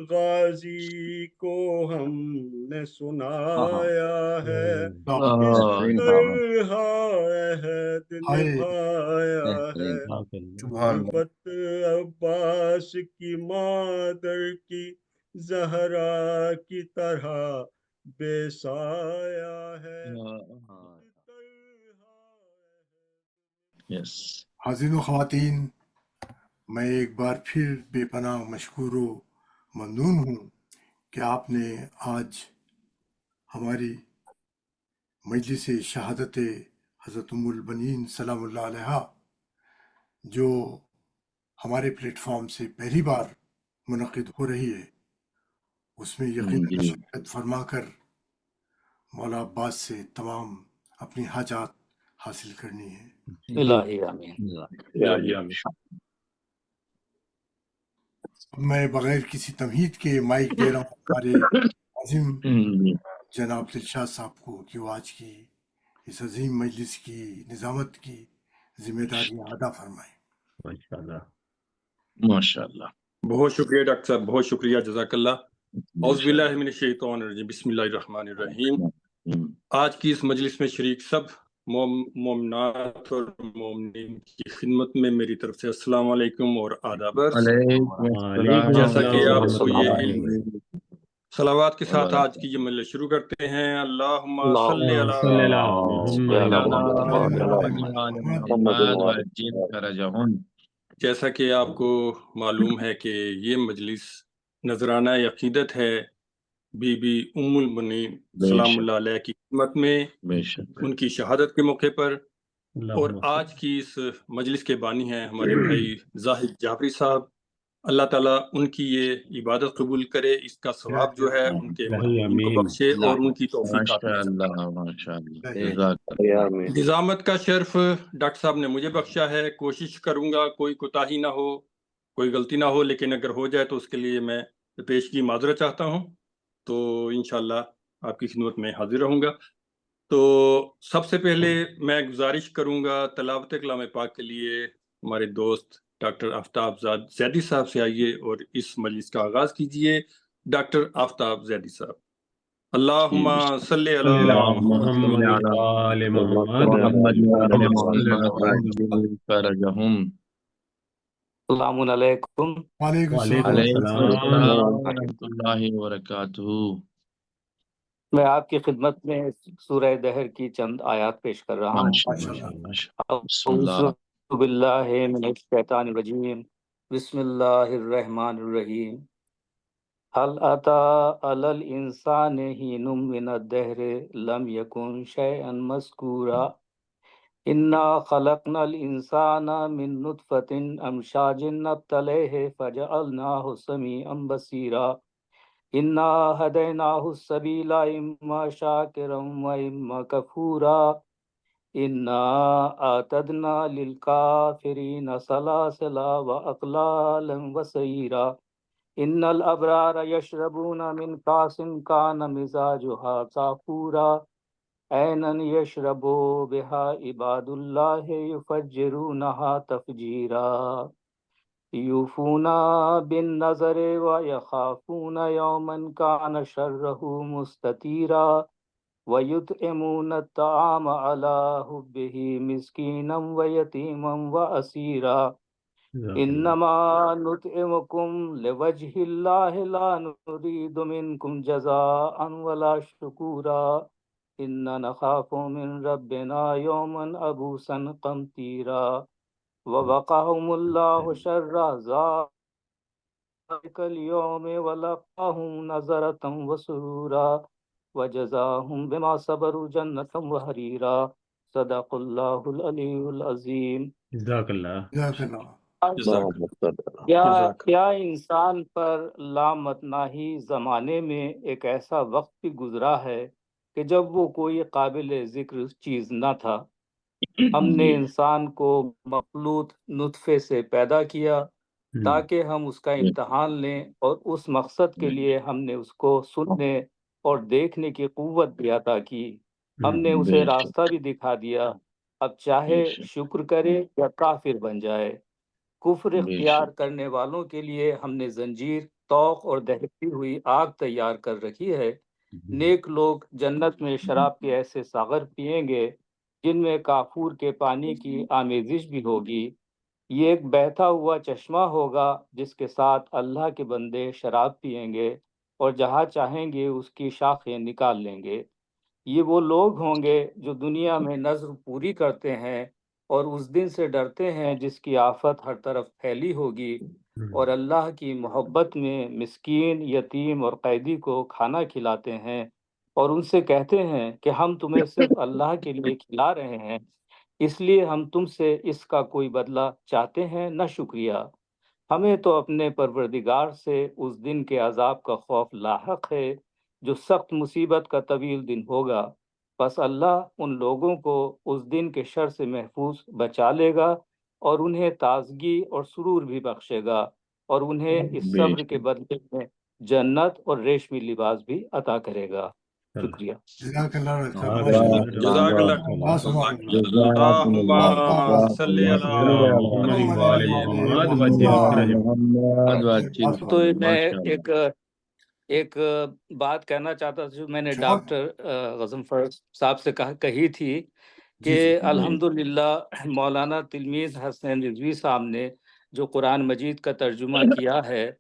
غازی کو ہم نے سنایا ہے، کس بہترین بابا، طرح عہد نبھایا ہے، سبحان اللہ۔ محبت عباس کی مادر کی زہرا کی طرح بے سایہ ہے۔ یس، حاضرین و خواتین، میں ایک بار پھر بے پناہ مشکور و ممنون ہوں کہ آپ نے آج ہماری مجلس شہادت حضرت ام البنین سلام اللہ علیہا جو ہمارے پلیٹ فارم سے پہلی بار منعقد ہو رہی ہے، اس میں یقیناً جی، شرکت فرما کر مولا عباس سے تمام اپنی حاجات حاصل کرنی ہے۔ الہی آمین۔ میں بغیر کسی تمہید کے مائک دے رہا ہوں ہمارے عظیم جناب دلشاد صاحب کو کہ وہ آج کی اس عظیم مجلس کی نظامت کی ذمہ داریاں ادا فرمائیں۔ ماشاء اللہ۔ بہت شکریہ ڈاکٹر صاحب، بہت شکریہ، جزاک اللہ۔ اعوذ باللہ من الشیطان الرجیم، بسم اللہ الرحمن الرحیم۔ آج کی اس مجلس میں شریک سب مومنات اور مومنین کی خدمت میں میری طرف سے السلام علیکم اور آداب۔ جیسا کہ آپ کو یہ علم صلوات کے ساتھ آج کی یہ مجلس شروع کرتے ہیں۔ اللہم صلی علی جیسا کہ آپ کو معلوم ہے کہ یہ مجلس نذرانہ عقیدت ہے بی بی ام البنین سلام اللہ علیہ کی خدمت میں، ان کی شہادت کے موقع پر، اور آج کی اس مجلس کے بانی ہیں ہمارے بھائی زاہد جعفری صاحب۔ اللہ تعالیٰ ان کی یہ عبادت قبول کرے، اس کا ثواب جو ہے ان کے مرحومین کو بخشے اور ان کی توفیقات میں نظامت کا شرف ڈاکٹر صاحب نے مجھے بخشا ہے۔ کوشش کروں گا کوئی کوتاہی نہ ہو، کوئی غلطی نہ ہو، لیکن اگر ہو جائے تو اس کے لیے میں پیشگی معذرت چاہتا ہوں۔ تو انشاءاللہ آپ کی خدمت میں حاضر رہوں گا۔ تو سب سے پہلے میں گزارش کروں گا تلاوت کلام پاک کے لیے ہمارے دوست ڈاکٹر آفتاب زیدی صاحب سے آئیے اور اس مجلس کا آغاز کیجیے۔ ڈاکٹر آفتاب زیدی صاحب۔ اللہم صلی علی محمد السلام علیکم۔ وعلیکم السلام ورحمۃ اللہ وبرکاتہ۔ میں آپ کی خدمت میں سورہ دہر کی چند آیات پیش کر رہا ہوں۔ اعوذ باللہ من الشیطان الرجیم، بسم اللہ الرحمن الرحیم۔ هل أتى على الإنسان حين من الدهر لم يكن شيئا مذكورا إنا خلقنا الإنسان من نطفة أمشاج نبتليه فجعلناه سميعا بصيرا إنا هديناه السبيل إما شاكرا وإما كفورا إنا أعتدنا للكافرين سلاسلا وأغلالا وسعيرا إن الأبرار يشربون من كأس كان مزاجها كافورا عينا يشرب بها عباد الله يفجرونها تفجيرا يوفون بالنذر ويخافون يوما كان شره مستطيرا ويطعمون الطعام على حبه مسكينا ويتيما وأسيرا انما نطعمكم لوجه الله لا نريد منكم جزاء ولا شكورا انا نخاف من ربنا يوما عبوسا قمطريرا ووقاهم الله شر ذلك اليوم ولقاهم نظرة وسرورا وجزاهم بما صبروا جنة وحريرا صدق الله العلي العظيم۔ جزاک اللہ۔ کیا انسان پر لامتناہی زمانے میں ایک ایسا وقت بھی گزرا ہے کہ جب وہ کوئی قابل ذکر چیز نہ تھا؟ ہم نے انسان کو مخلوط نطفے سے پیدا کیا تاکہ ہم اس کا امتحان لیں، اور اس مقصد کے لیے ہم نے اس کو سننے اور دیکھنے کی قوت بھی عطا کی۔ ہم نے اسے راستہ بھی دکھا دیا، اب چاہے شکر کرے یا کافر بن جائے۔ کفر اختیار کرنے والوں کے لیے ہم نے زنجیر توق اور دہکتی ہوئی آگ تیار کر رکھی ہے۔ نیک لوگ جنت میں شراب کے ایسے ساغر پئیں گے جن میں کافور کے پانی کی آمیزش بھی ہوگی۔ یہ ایک بہتا ہوا چشمہ ہوگا جس کے ساتھ اللہ کے بندے شراب پئیں گے اور جہاں چاہیں گے اس کی شاخیں نکال لیں گے۔ یہ وہ لوگ ہوں گے جو دنیا میں نذر پوری کرتے ہیں اور اس دن سے ڈرتے ہیں جس کی آفت ہر طرف پھیلی ہوگی، اور اللہ کی محبت میں مسکین، یتیم اور قیدی کو کھانا کھلاتے ہیں اور ان سے کہتے ہیں کہ ہم تمہیں صرف اللہ کے لیے کھلا رہے ہیں، اس لیے ہم تم سے اس کا کوئی بدلہ چاہتے ہیں نہ شکریہ۔ ہمیں تو اپنے پروردگار سے اس دن کے عذاب کا خوف لاحق ہے جو سخت مصیبت کا طویل دن ہوگا، بس اللہ ان لوگوں کو اس دن کے شر سے محفوظ بچا لے گا اور انہیں تازگی اور سرور بھی بخشے گا، اور انہیں اس صبر کے بدلے میں جنت اور ریشمی لباس بھی عطا کرے گا۔ شکریہ۔ جزاک اللہ جزاک اللہ اللہم صلی تو میں ایک بات کہنا چاہتا تھا جو میں نے ڈاکٹر غضنفر صاحب سے کہی تھی کہ الحمدللہ مولانا تلمیذ حسین رضوی صاحب نے جو قرآن مجید کا ترجمہ کیا ہے،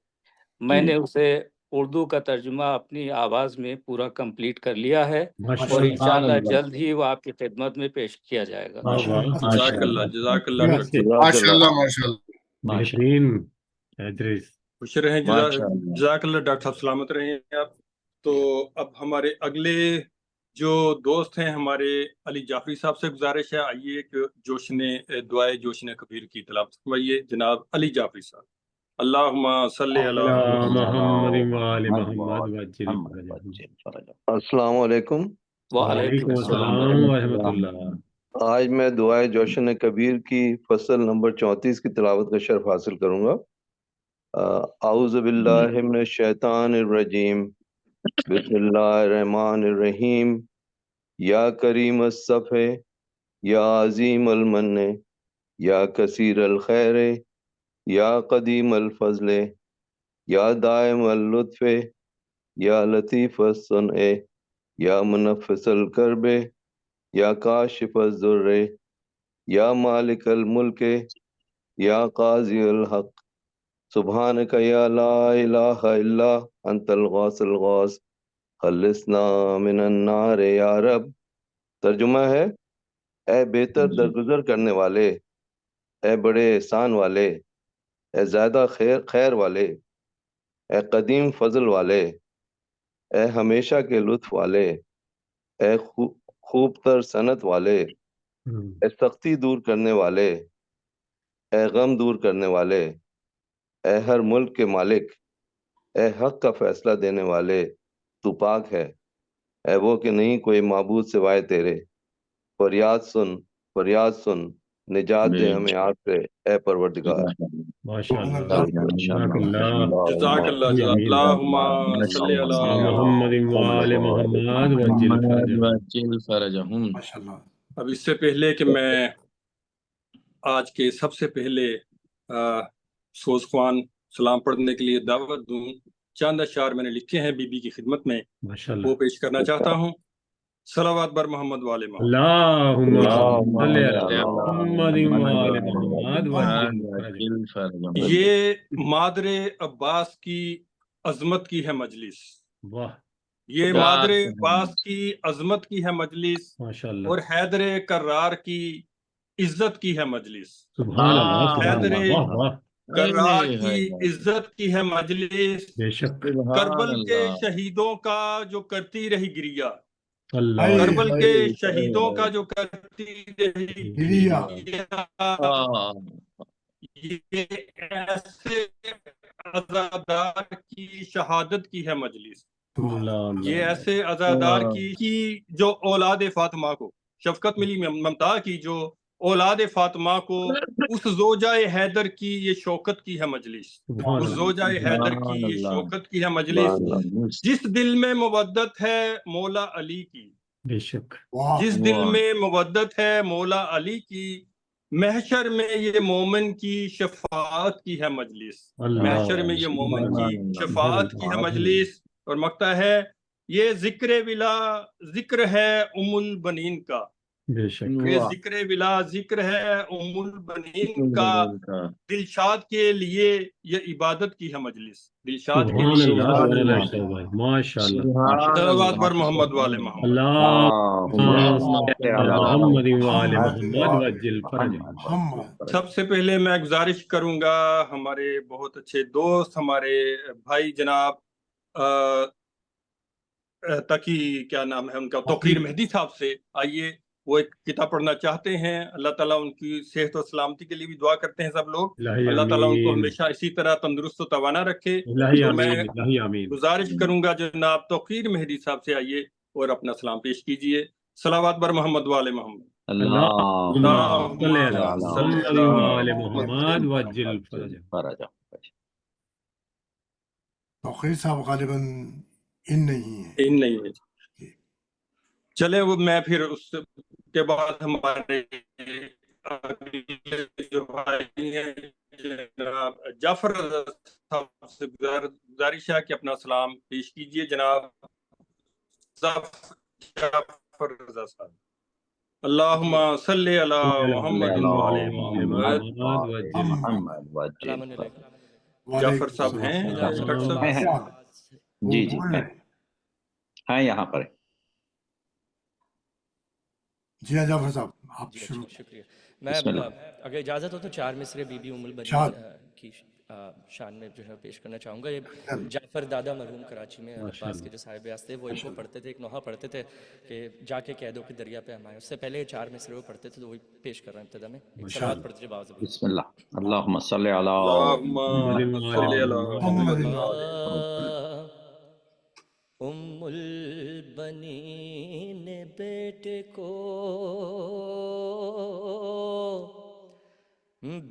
میں نے اسے اردو کا ترجمہ اپنی آواز میں پورا کمپلیٹ کر لیا ہے اور انشاءاللہ جلد ہی وہ آپ کی خدمت میں پیش کیا جائے گا۔ جزاک اللہ، جزاک اللہ، بہترین ادریس، خوش رہیں، جزاک اللہ ڈاکٹر صاحب، سلامت رہیں آپ۔ تو اب ہمارے اگلے جو دوست ہیں ہمارے علی جعفری صاحب سے گزارش ہے، آئیے کہ جوشن دعائے جوشن کبیر کی تلاوت فرمائیے جناب علی جعفری صاحب۔ اللہم صلی علی محمد وآل محمد السلام علیکم۔ وعلیکم السلام ورحمۃ اللہ۔ آج میں دعائے جوشن کبیر کی فصل نمبر 34 کی تلاوت کا شرف حاصل کروں گا۔ اعوذ باللہ من الشیطان الرجیم، بسم اللہ الرحمن الرحیم۔ یا کریم الصفح، یا عظیم المن، یا کثیر الخیر، یا قدیم الفضل، یا دائم اللطف، یا لطیف الصنع، یا منفس الکرب، یا کاشف الضر، یا مالک الملک، یا قاضی الحق، سبحانک یا لا الہ الا انت الغوث الغوث، خلصنا من النار یا رب۔ ترجمہ ہے: اے بہتر درگزر کرنے والے، اے بڑے احسان والے، اے زیادہ خیر والے، اے قدیم فضل والے، اے ہمیشہ کے لطف والے، اے خوب تر صنعت والے، اے سختی دور کرنے والے، اے غم دور کرنے والے، اے ہر ملک کے مالک، اے حق کا فیصلہ دینے والے، تو پاک ہے، اے وہ کہ نہیں کوئی معبود سوائے تیرے۔ فریاد سن، فریاد سن، نجات دے ہمیں آگ سے، اے پروردگار۔ جزاک اللہ، اللہم صلی علی محمد وآل محمد وعجل فرجہم۔ اب اس سے پہلے کہ میں آج کے سب سے پہلے سوزخوان سلام پڑھنے کے لیے دعوت دوں، چند اشعار میں نے لکھے ہیں بی بی کی خدمت میں، وہ پیش کرنا چاہتا ہوں۔ صلوات بر محمد والے محمد۔ اللہم صلی علی محمد وآل محمد وعجل فرجہم۔ یہ مادر عباس کی عظمت کی ہے مجلس، یہ مادر عباس کی عظمت کی ہے مجلس، اور حیدر کرار کی عزت کی ہے مجلس، حیدر کرار کی عزت کی ہے مجلس، کربل کے شہیدوں کا جو کرتی رہی گریہ، کربل کے شہیدوں کا جو کرتی رہی گریہ، یہ ایسے عزادار کی شہادت کی ہے مجلس، یہ ایسے عزادار کی جو اولاد فاطمہ کو شفقت ملی، ممتا کی جو اولاد فاطمہ کو، اس زوجہ حیدر کی یہ شوکت کی ہے مجلس، اس زوجہ حیدر کی یہ شوکت کی ہے مجلس، جس دل میں مودت ہے مولا علی کی، بے شک، جس دل میں مودت ہے مولا علی کی، محشر میں یہ مومن کی شفاعت کی ہے مجلس، محشر میں یہ مومن کی شفاعت کی ہے مجلس، اور مکتا ہے یہ ذکر ولا ذکر ہے ام البنین کا، بے شک یہ ذکر ولا ذکر ہے ام البنین کا، دلشاد کے لیے یہ عبادت کی ہے مجلس، دلشاد کے سبحان لیے اللہ سبحان اللہ اشرف بھائی ماشاء اللہ صلوات بر محمد والے محمد محمد وآل محمد وجل فرج۔ سب سے پہلے میں گزارش کروں گا ہمارے بہت اچھے دوست، ہمارے بھائی جناب تقی کیا نام ہے ان کا، توقیر مہدی صاحب سے، آئیے وہ ایک کتاب پڑھنا چاہتے ہیں۔ اللہ تعالیٰ ان کی صحت و سلامتی کے لیے بھی دعا کرتے ہیں سب لوگ، اللہ تعالیٰ ان کو ہمیشہ اسی طرح تندرست و توانا رکھے۔ تو میں گزارش کروں گا جناب توقیر مہدی صاحب سے، آئیے اور اپنا سلام پیش کیجئے۔ صلوات بر محمد والے محمد۔ توقیر صاحب غالباً ان نہیں ہے، ان نہیں ہے۔ چلے وہ میں پھر اس کے بعد ہمارے جو بھائی ہیں جناب جعفر صاحب سے گزارش ہے کہ اپنا سلام پیش کیجئے۔ جناب جعفر رضا صاحب۔ اللہم صلی علی محمد وعلی محمد۔ جعفر صاحب ہیں ڈاکٹر صاحب؟ جی جی ہیں یہاں پر۔ جی ہاں جعفر صاحب آپ شروع۔ شکریہ۔ میں اگر اجازت ہو تو 4 مصرے بی بی ام البنین کی شان میں جو ہے پیش کرنا چاہوں گا۔ یہ جعفر دادا مرحوم کراچی میں عباس کے جو صاحب یاس تھے وہ ان کو پڑھتے تھے، ایک نوحہ پڑھتے تھے کہ جا کے کہہ دو کہ دریا پہ ہم آئے۔ اس سے پہلے 4 مصرے وہ پڑھتے تھے تو وہی پیش کر رہا ہوں ابتدا میں۔ ایک صلوات پڑھتے جب آواز بسم اللہ۔ اللہم صلی علی ام البنین بیٹے کو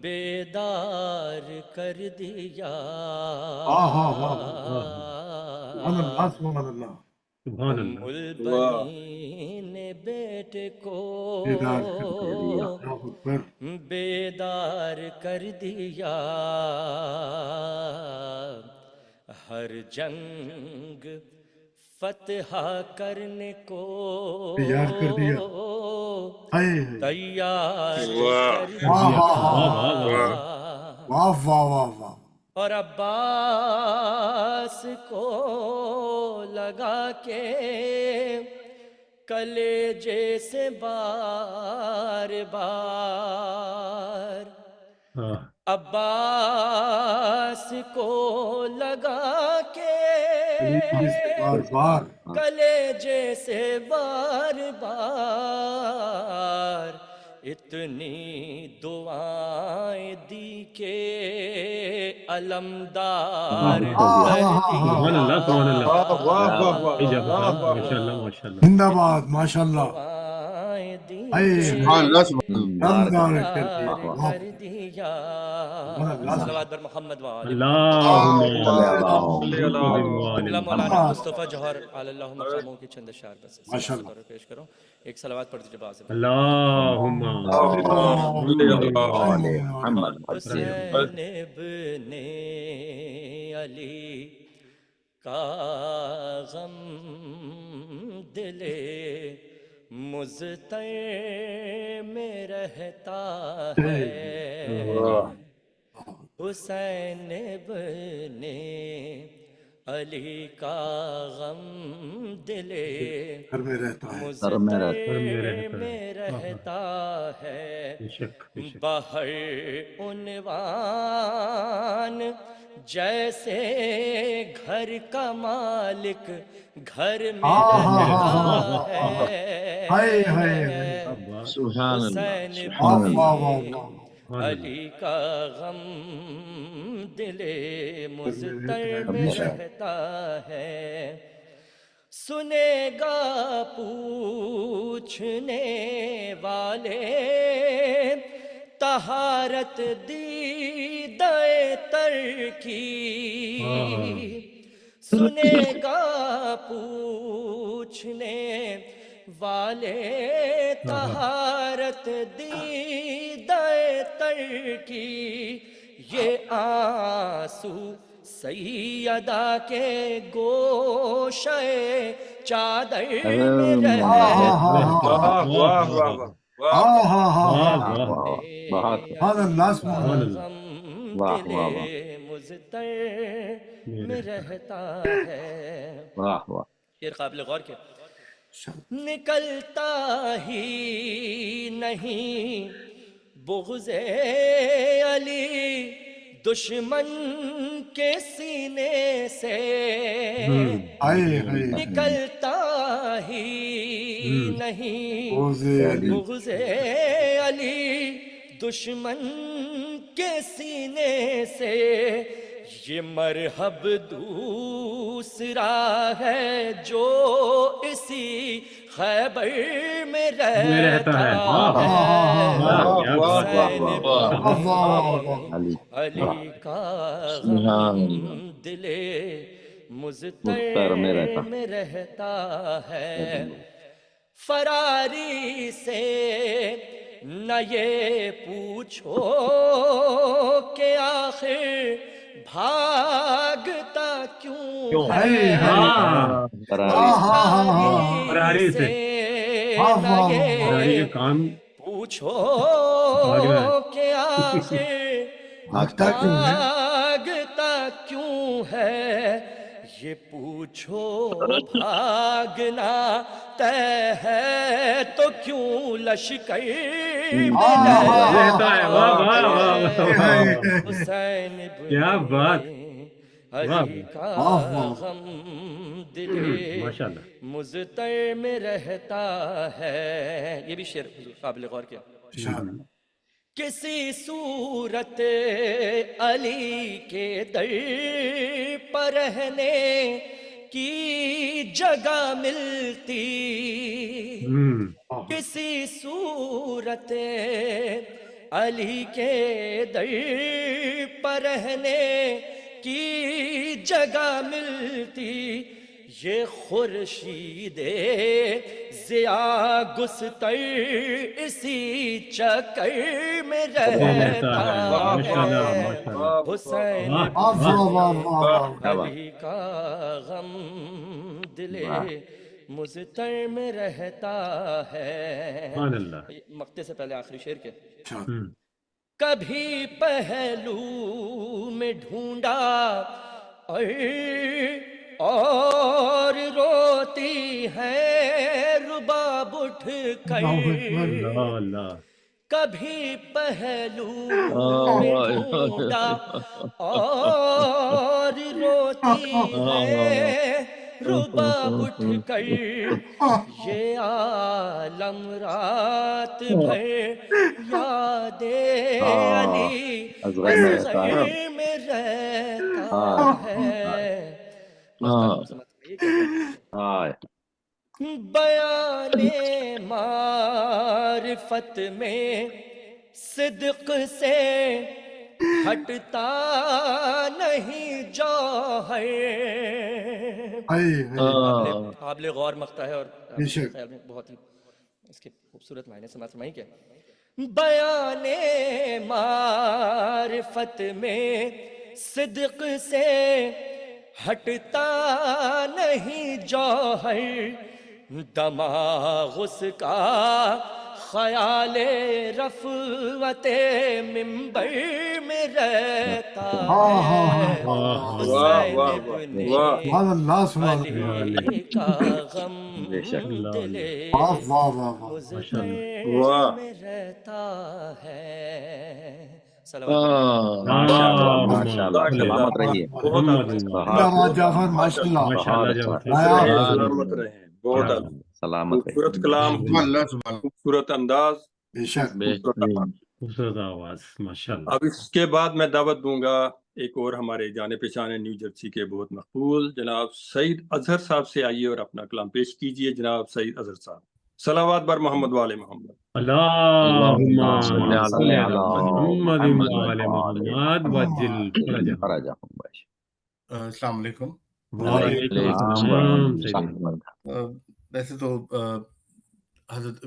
بیدار کر دیا، ام البنین بیٹے کو بیدار کر دیا، ہر جنگ فتح کرنے کو تیار کر دیا، اور عباس کو لگا کے کلیجے سے بار بار، عباس کو لگا کے کلیجے سے بار بار، اتنی دعائیں دی کہ علمدار زندہ باد ماشاء اللہ۔ صلوات بر محمد مولانا مصطفیٰ جوہر علی اللہ مقاموں کی چند اشعار بس پیش کروں۔ ایک صلوات پڑھ دیجیے باز۔ اللہم حسین ابن علی کا غم دل مضطر میں رہتا ہے، حسین ابن علی کا غم دل مضطر میں رہتا ہے، بہر عنوان جیسے گھر کا مالک گھر میں رہتا ہے، حسین ابن علی کا غم دل مضطر میں رہتا ہے، سنے گا پوچھنے والے طہارت دیدہ تر کی، سنے گا پوچھنے والے طہارت دیدہ تر کی، یہ آنسو سیدہ کے گوشے چادر میں رہتا واہ واہ واہ واہ غم دل مضطر میں رہتا ہے. شعر قابل غور کیا. نکلتا ہی نہیں بغض علی دشمن کے سینے سے، نکلتا ہی نہیں بغض علی دشمن کے سینے سے، یہ مرحب دوسرا ہے جو اسی خیبر میں رہتا ہے. علی کا غم دل مضطر میں رہتا ہے. فراری سے نہ یہ پوچھو کہ آخر بھاگتا کیوں ہے، فراری سے نہ یہ پوچھو کہ آخر بھاگتا کیوں ہے، یہ پوچھو بھاگنا طے ہے تو کیوں لشکر میں رہتا ہے. حسین ابن علی کا غم دل مضطر میں رہتا ہے. یہ بھی شعر قابل غور کیا. کسی صورت علی کے در پر رہنے کی جگہ ملتی، کسی صورت علی کے در پر رہنے کی جگہ ملتی، یہ خورشید ضیاء گستر اسی چکر میں رہتا ہے. حسین علی کا غم دل مضطر میں رہتا ہے. مقطع سے پہلے آخری شعر کے. کبھی پہلو میں ڈھونڈا اور روتی ہے رباب اٹھ کر، کبھی پہلو میں ڈھونڈا اور روتی ہے رباب اٹھ کر، یہ عالم رات بھر یاد علی اصغر میں رہتا ہے. بیان معرفت میں صدق سے ہٹتا نہیں جوہر. قابل غور مقطع ہے اور خیال میں بہت ہی اس کے خوبصورت معنی سماعت فرمائیں. کیا بیان معرفت میں صدق سے ہٹتا نہیں جوہر، دماغ اس کا خیال رفعت منبر میں رہتا ہے. حسین ابن علی کا غم دل مضطر میں رہتا ہے. سلامت رہیے. سلامت خوبصورت کلام، خوبصورت انداز، خوبصورت آواز، ماشاءاللہ. اب اس کے بعد میں دعوت دوں گا ایک اور ہمارے جانے پہچانے نیو جرسی کے بہت مقبول جناب سعید اظہر صاحب سے آئیے اور اپنا کلام پیش کیجئے. جناب سعید اظہر صاحب. صلوات بر محمد وآل محمد. اللہم صلی علی محمد وآل محمد وجل فرجہم. السلام علیکم. وعلیکم السلام. ویسے تو حضرت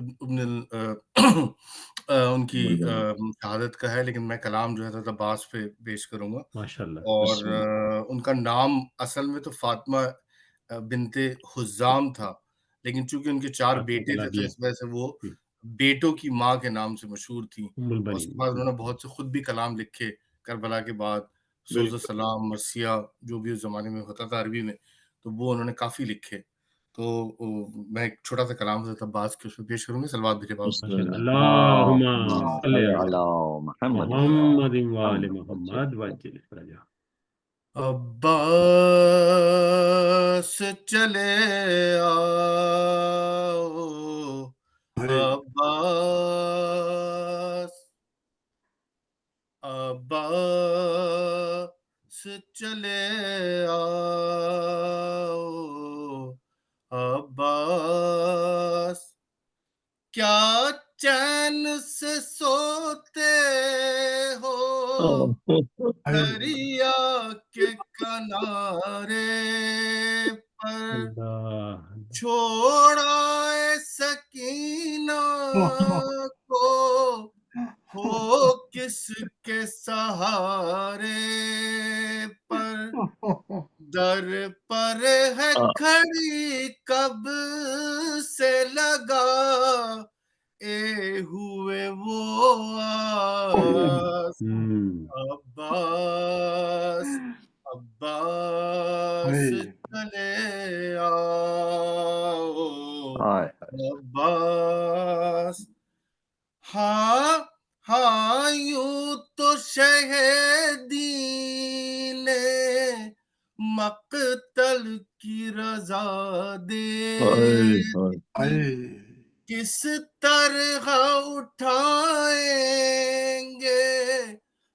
ان کی شہادت کا ہے، لیکن میں کلام جو ہے حضرت عباس پہ پیش کروں گا. ماشاءاللہ. اور ان کا نام اصل میں تو فاطمہ بنت حزام تھا، لیکن چونکہ ان کے 4 بیٹے تھے تو اس وجہ سے وہ بیٹوں کی ماں کے نام سے مشہور تھیں. اور اس کے بعد انہوں نے بہت سے خود بھی کلام لکھے کربلا کے بعد، سوز السلام، مرثیہ، جو بھی اس زمانے میں ہوتا تھا عربی میں، تو وہ انہوں نے کافی لکھے. تو میں ایک چھوٹا سا کلام حضرت عباس کے اس پہ پیش کروں گا. صلوات بھیجے باپ. اللہم صلی علی محمد و آل محمد وعجل فرجہ. عباس چلے آؤ، عباس عباس چلے آؤ، عباس کیا چین سے سوتے ہو دریا کے کنارے پر، چھوڑا سکینہ کو ہو کس کے سہارے پر، در پر ہے کھڑی کب سے لگا اے ہوئے وہ آس. عباس عباس چلے آؤ، عباس. ہاں ہاں یوں تو شہیدی نے مقتل کی رضا دے، کس طرح اٹھائیں گے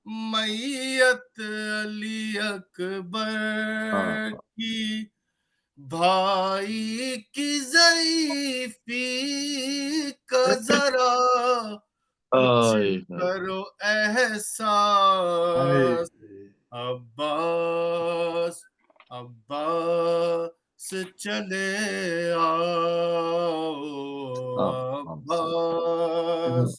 میت علی اکبر کی، بھائی کی ضعیفی کا ذرا کچھ کرو احساس. عباس عباس چلے آؤ، عباس.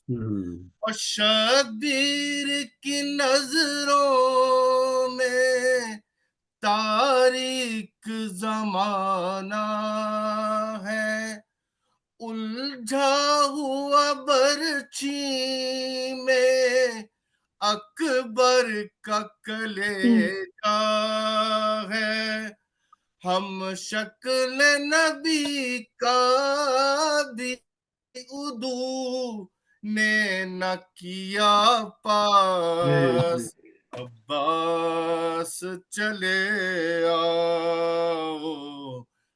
اور شبیر کی نظروں میں تاریک زمانہ ہے، الجھا ہوا برچھی میں اکبر کا کلیجہ ہے، ہم شکل نبی کا بھی ادو نے نہ کیا پاس. عباس چلے آؤ،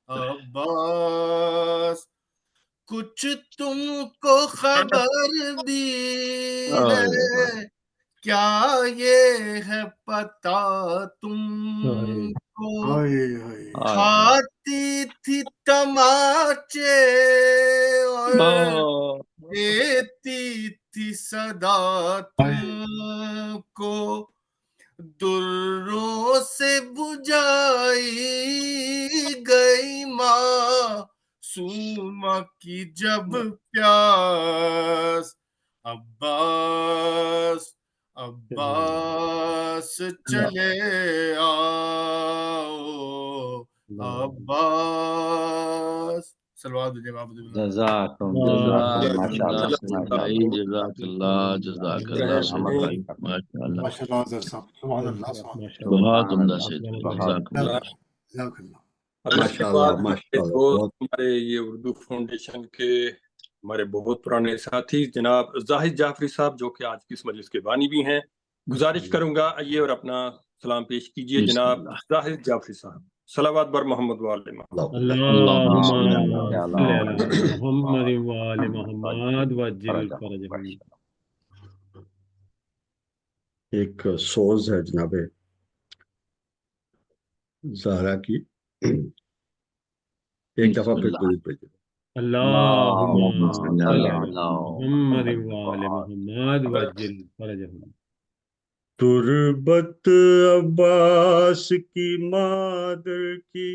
عباس. کچھ تم کو خبر بھی ہے کیا یہ ہے پتا تم کو، کھاتی تھی تماچے اور دیتی تھی صدا تم کو، دروں سے بجھائی گئی معصومہ کی جب پیاس. عباس عباس چلے آؤ، عباس. صلوات بھیجے باپ. جزاکم ماشاءاللہ جزاک اللہ جزاک اللہ ماشاءاللہ صاحب، سبحان اللہ، بہت عمدہ سے جزاک اللہ. ہمارے یہ اردو فاؤنڈیشن کے ہمارے بہت پرانے ساتھی جناب زاہد جعفری صاحب، جو کہ آج کی اس مجلس کے بانی بھی ہیں، گزارش کروں گا آئیے اور اپنا سلام پیش کیجئے. جناب زاہد جعفری صاحب. صلوات بر محمد و آل محمد. اللہم صلی علی محمد و آل محمد وعجل فرجہم. ایک سوز ہے جناب زہرا کی، ایک دفعہ پھر درود بھیجو. اللہم صلی علی محمد و آل محمد وعجل فرجہم. تربت عباس کی مادر کی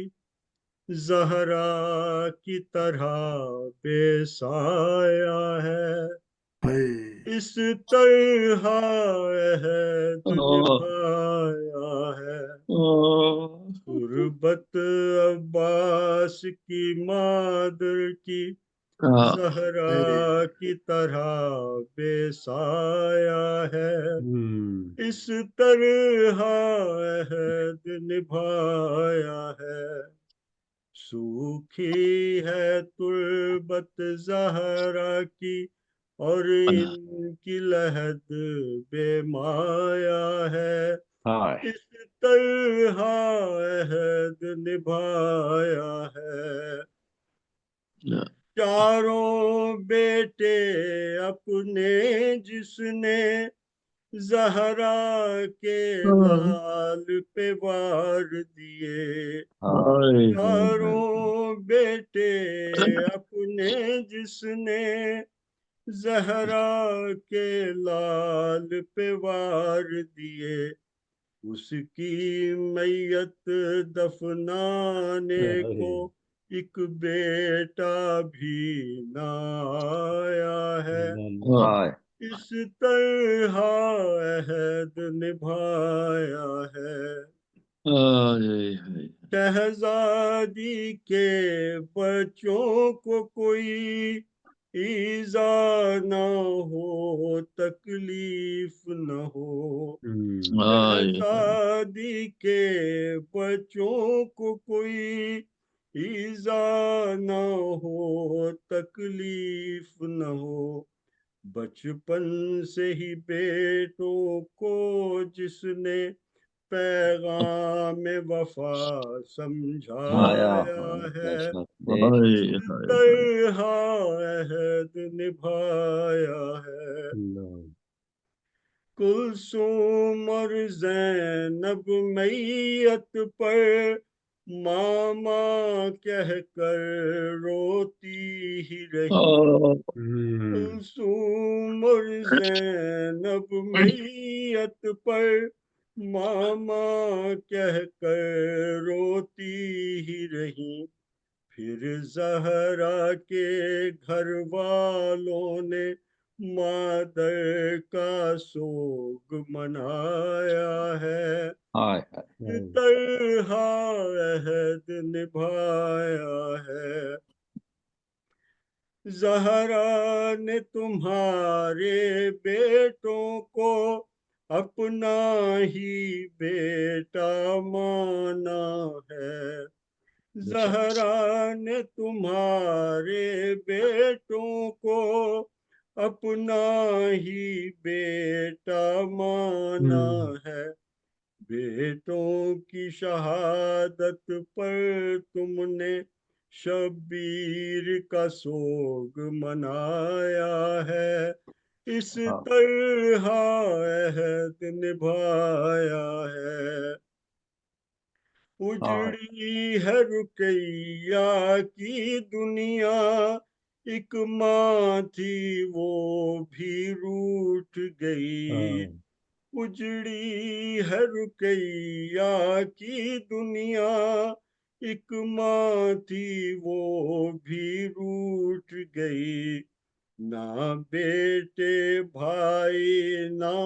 زہرا کی طرح بے سایہ ہے، اس طرح عہد نبھایا ہے، قربت عباس کی مادر کی زہرا کی طرح بے سایہ ہے، اس طرح عہد نبھایا ہے، سوکھی ہے تربت زہرا کی اور ان کی لحد بے مایا ہے، اس طرح عہد نبھایا ہے، چاروں بیٹے اپنے جس نے زہرا کے لال پہ وار دیے، چاروں بیٹے اپنے جس نے زہرا کے لال پہ وار دیے، اس کی میت دفنانے کو ایک بیٹا بھی نہ آیا ہے، اس طرح عہد نبھایا ہے، شہزادی کے بچوں کو کوئی ایزا نہ ہو، تکلیف نہ ہو، شہزادی کے بچوں کو کوئی ایزا نہ ہو، تکلیف نہ ہو، بچپن سے ہی بیٹوں کو جس نے پیغام وفا سمجھایا ہے، اس طرح عہد نبھایا ہے، کلثوم اور زینب میت پر ماما کہہ کر روتی ہی رہی، کلثوم اور زینب میت پر ماما کہہ کر روتی ہی رہی، پھر زہرا کے گھر والوں نے مادر کا سوگ منایا ہے، اس طرح عہد نبھایا ہے، زہرا نے تمہارے بیٹوں کو اپنا ہی بیٹا مانا ہے، زہرا نے تمہارے بیٹوں کو اپنا ہی بیٹا مانا ہے، بیٹوں کی شہادت پر تم نے شبیر کا سوگ منایا ہے، اس طرح عہد نبھایا ہے، اجڑی ہے رقیہ کی دنیا، ایک ماں تھی وہ بھی روٹھ گئی، اجڑی ہے رقیہ کی دنیا، ایک ماں تھی وہ بھی روٹھ گئی، نہ بیٹے بھائی نہ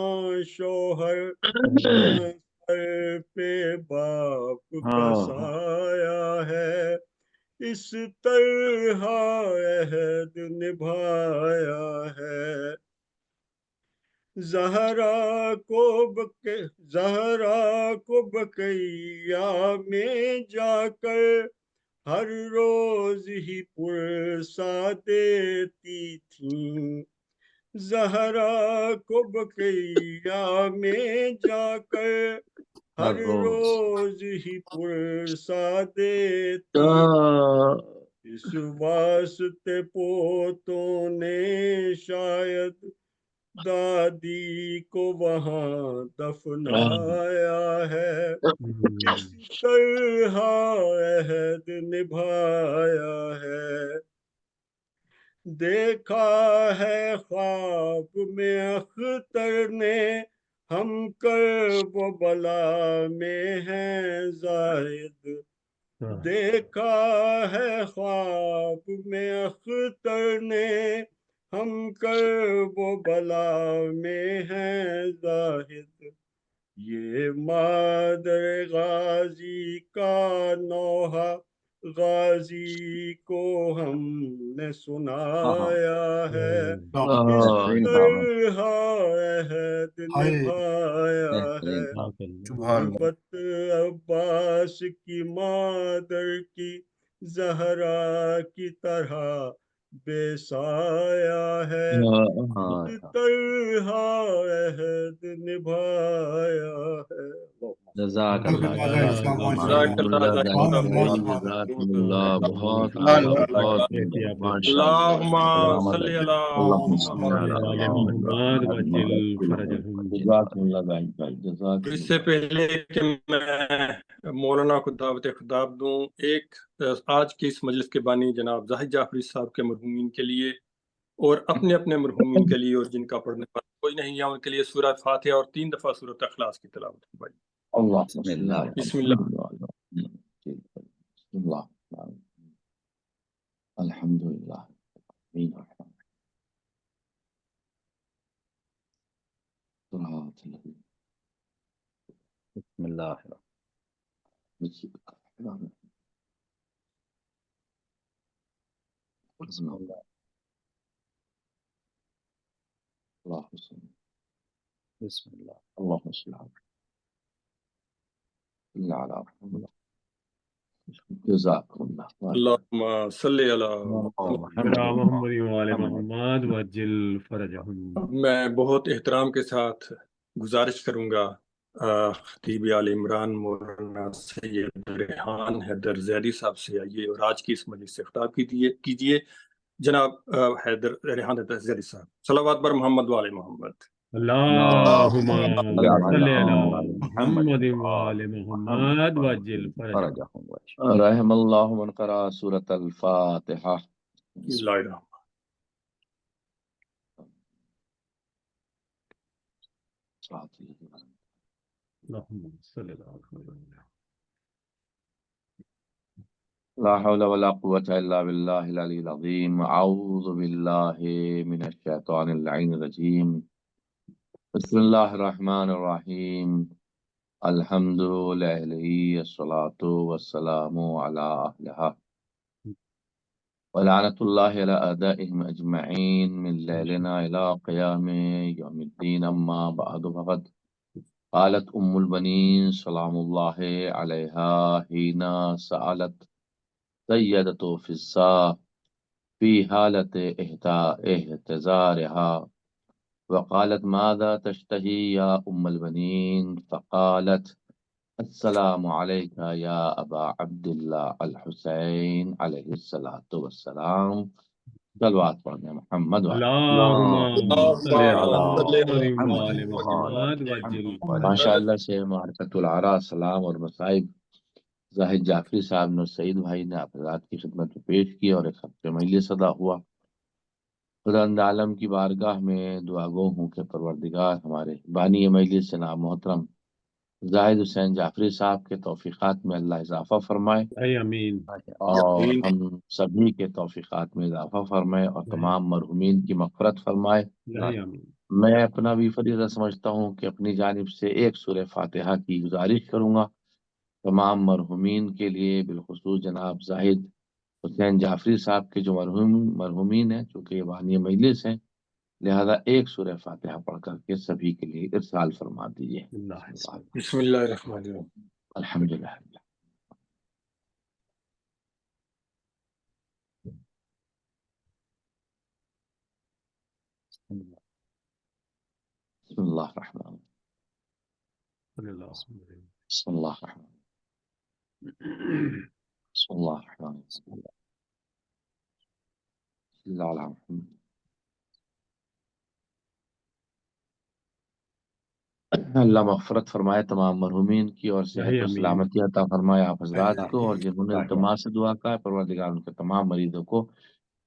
شوہر، نہ سر پہ باپ کا سایہ ہے، اس طرح عہد نبھایا ہے، زہرا کو بقیہ میں جا کر ہر روز ہی پرسا دیتی تھیں، زہرا کو بقیہ میں جا کر ہر روز ہی پرسا دیتی، اس واسطے پوتوں نے شاید دادی کو وہاں دفنایا ہے، اس طرح عہد نبھایا ہے، دیکھا ہے خواب میں اختر نے ہم کرب و بلا میں ہیں زاہد، دیکھا ہے خواب میں اختر نے ہم کرب و بلا میں ہیں زاہد یہ مادر غازی کا نوحہ غازی کو ہم نے سنایا ہے کس طرح عہد نبھایا ہے محبت عباس کی مادر کی زہرا کی طرح بے سایہ ہے کس طرح عہد نبھایا ہے جزاک اللہ بہت اللہم صلی علی اس سے پہلے کہ میں مولانا کو دعوت خطاب دوں، ایک آج کی اس مجلس کے بانی جناب زاہد جعفری صاحب کے مرحومین کے لیے اور اپنے اپنے مرحومین کے لیے اور جن کا پڑھنے پر کوئی نہیں ہے ان کے لیے سورہ فاتحہ اور 3 دفعہ سورۃ اخلاص کی تلاوت فرمائیے۔ بسم اللہ الحمدللہ بسم اللہ بسم اللہ اللہم صل علی جزاکم اللہ اللہم صلی علی محمد وعلی محمد وعجل فرجہم۔ میں بہت احترام کے ساتھ گزارش کروں گا خطیب آل عمران مولانا سید ریحان حیدر زیدی صاحب سے آئیے اور آج کی اس مجلس سے خطاب کیجیے۔ جناب ریحان حیدر زیدی صاحب، صلوات بر محمد وعلی محمد۔ اللہم صلی علی محمد وعلی محمد وعجل فرجہم۔ رحم اللہ من قرأ سورۃ الفاتحہ۔ بسم اللہ الرحمن لا حول ولا قوة الا باللہ العلی العظیم۔ اعوذ باللہ من الشیطان اللعین الرجیم۔ بسم اللہ الرحمن الرحیم۔ الحمد للہ الصلاۃ والسلام علی اہلہا ولعنۃ اللہ علی اعدائہم اجمعین من لیلنا الی قیام یوم الدین، اما بعد فقد قالت ام البنین سلام اللہ علیہا حین سألت سیدۃ فضہ فی حالت احتضارها وقالت ماذا تشتہی یا ام البنین فقالت السلام علیک یا ابا عبداللہ الحسین علیہ الصلاۃ والسلام۔ صلوات پڑھنے محمد ماشاء اللہ سے معرکۃ العراء سلام اور مصائب زاہد جعفری صاحب نے سعید بھائی نے آپ حضرات کی خدمت میں پیش کی اور ایک ہفتے مجلس ادا ہوا۔ خداوند عالم کی بارگاہ میں دعا گو ہوں کہ پروردگار ہمارے بانی مجلس جناب محترم زاہد حسین جعفری صاحب کے توفیقات میں اللہ اضافہ فرمائے آمین، اور ہم سبھی کے توفیقات میں اضافہ فرمائے اور تمام مرحومین کی مغفرت فرمائے۔ میں اپنا بھی فریضہ سمجھتا ہوں کہ اپنی جانب سے ایک سورہ فاتحہ کی گزارش کروں گا تمام مرحومین کے لیے، بالخصوص جناب زاہد حسین جعفری صاحب کے جو مرحومین ہیں چونکہ یہ بانی مجلس ہیں، لہذا ایک سورہ فاتحہ پڑھ کر کے سبھی کے لیے ارسال فرما دیجیے۔ بسم اللہ الرحمن الرحیم۔ الحمدللہ۔ بسم اللہ الرحمن بسم اللہ الرحمن بسم اللہ الرحمن بسم اللہ علی محمد۔ اللہ مغفرت فرمائے تمام مرحومین کی اور صحت و سلامتی عطا فرمائے آپ حضرات کو، اور جنہوں نے التماس سے دعا کا ہے پروردگار ان کے تمام مریضوں کو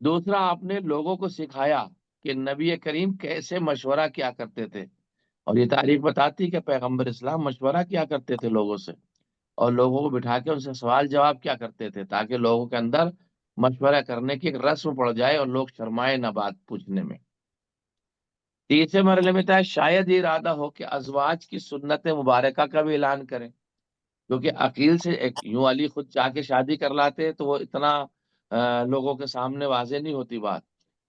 دوسرا آپ نے لوگوں کو سکھایا کہ نبی کریم کیسے مشورہ کیا کرتے تھے، اور یہ تاریخ بتاتی کہ پیغمبر اسلام مشورہ کیا کرتے تھے لوگوں سے، اور لوگوں کو بٹھا کے ان سے سوال جواب کیا کرتے تھے، تاکہ لوگوں کے اندر مشورہ کرنے کی ایک رسم پڑ جائے اور لوگ شرمائے نہ بات پوچھنے میں۔ تیسرے مرحلے میں تھا شاید یہ ارادہ ہو کہ ازواج کی سنت مبارکہ کا بھی اعلان کریں، کیونکہ عقیل سے یوں علی خود چاہ کے شادی کر لاتے تو وہ اتنا لوگوں کے سامنے واضح نہیں ہوتی بات،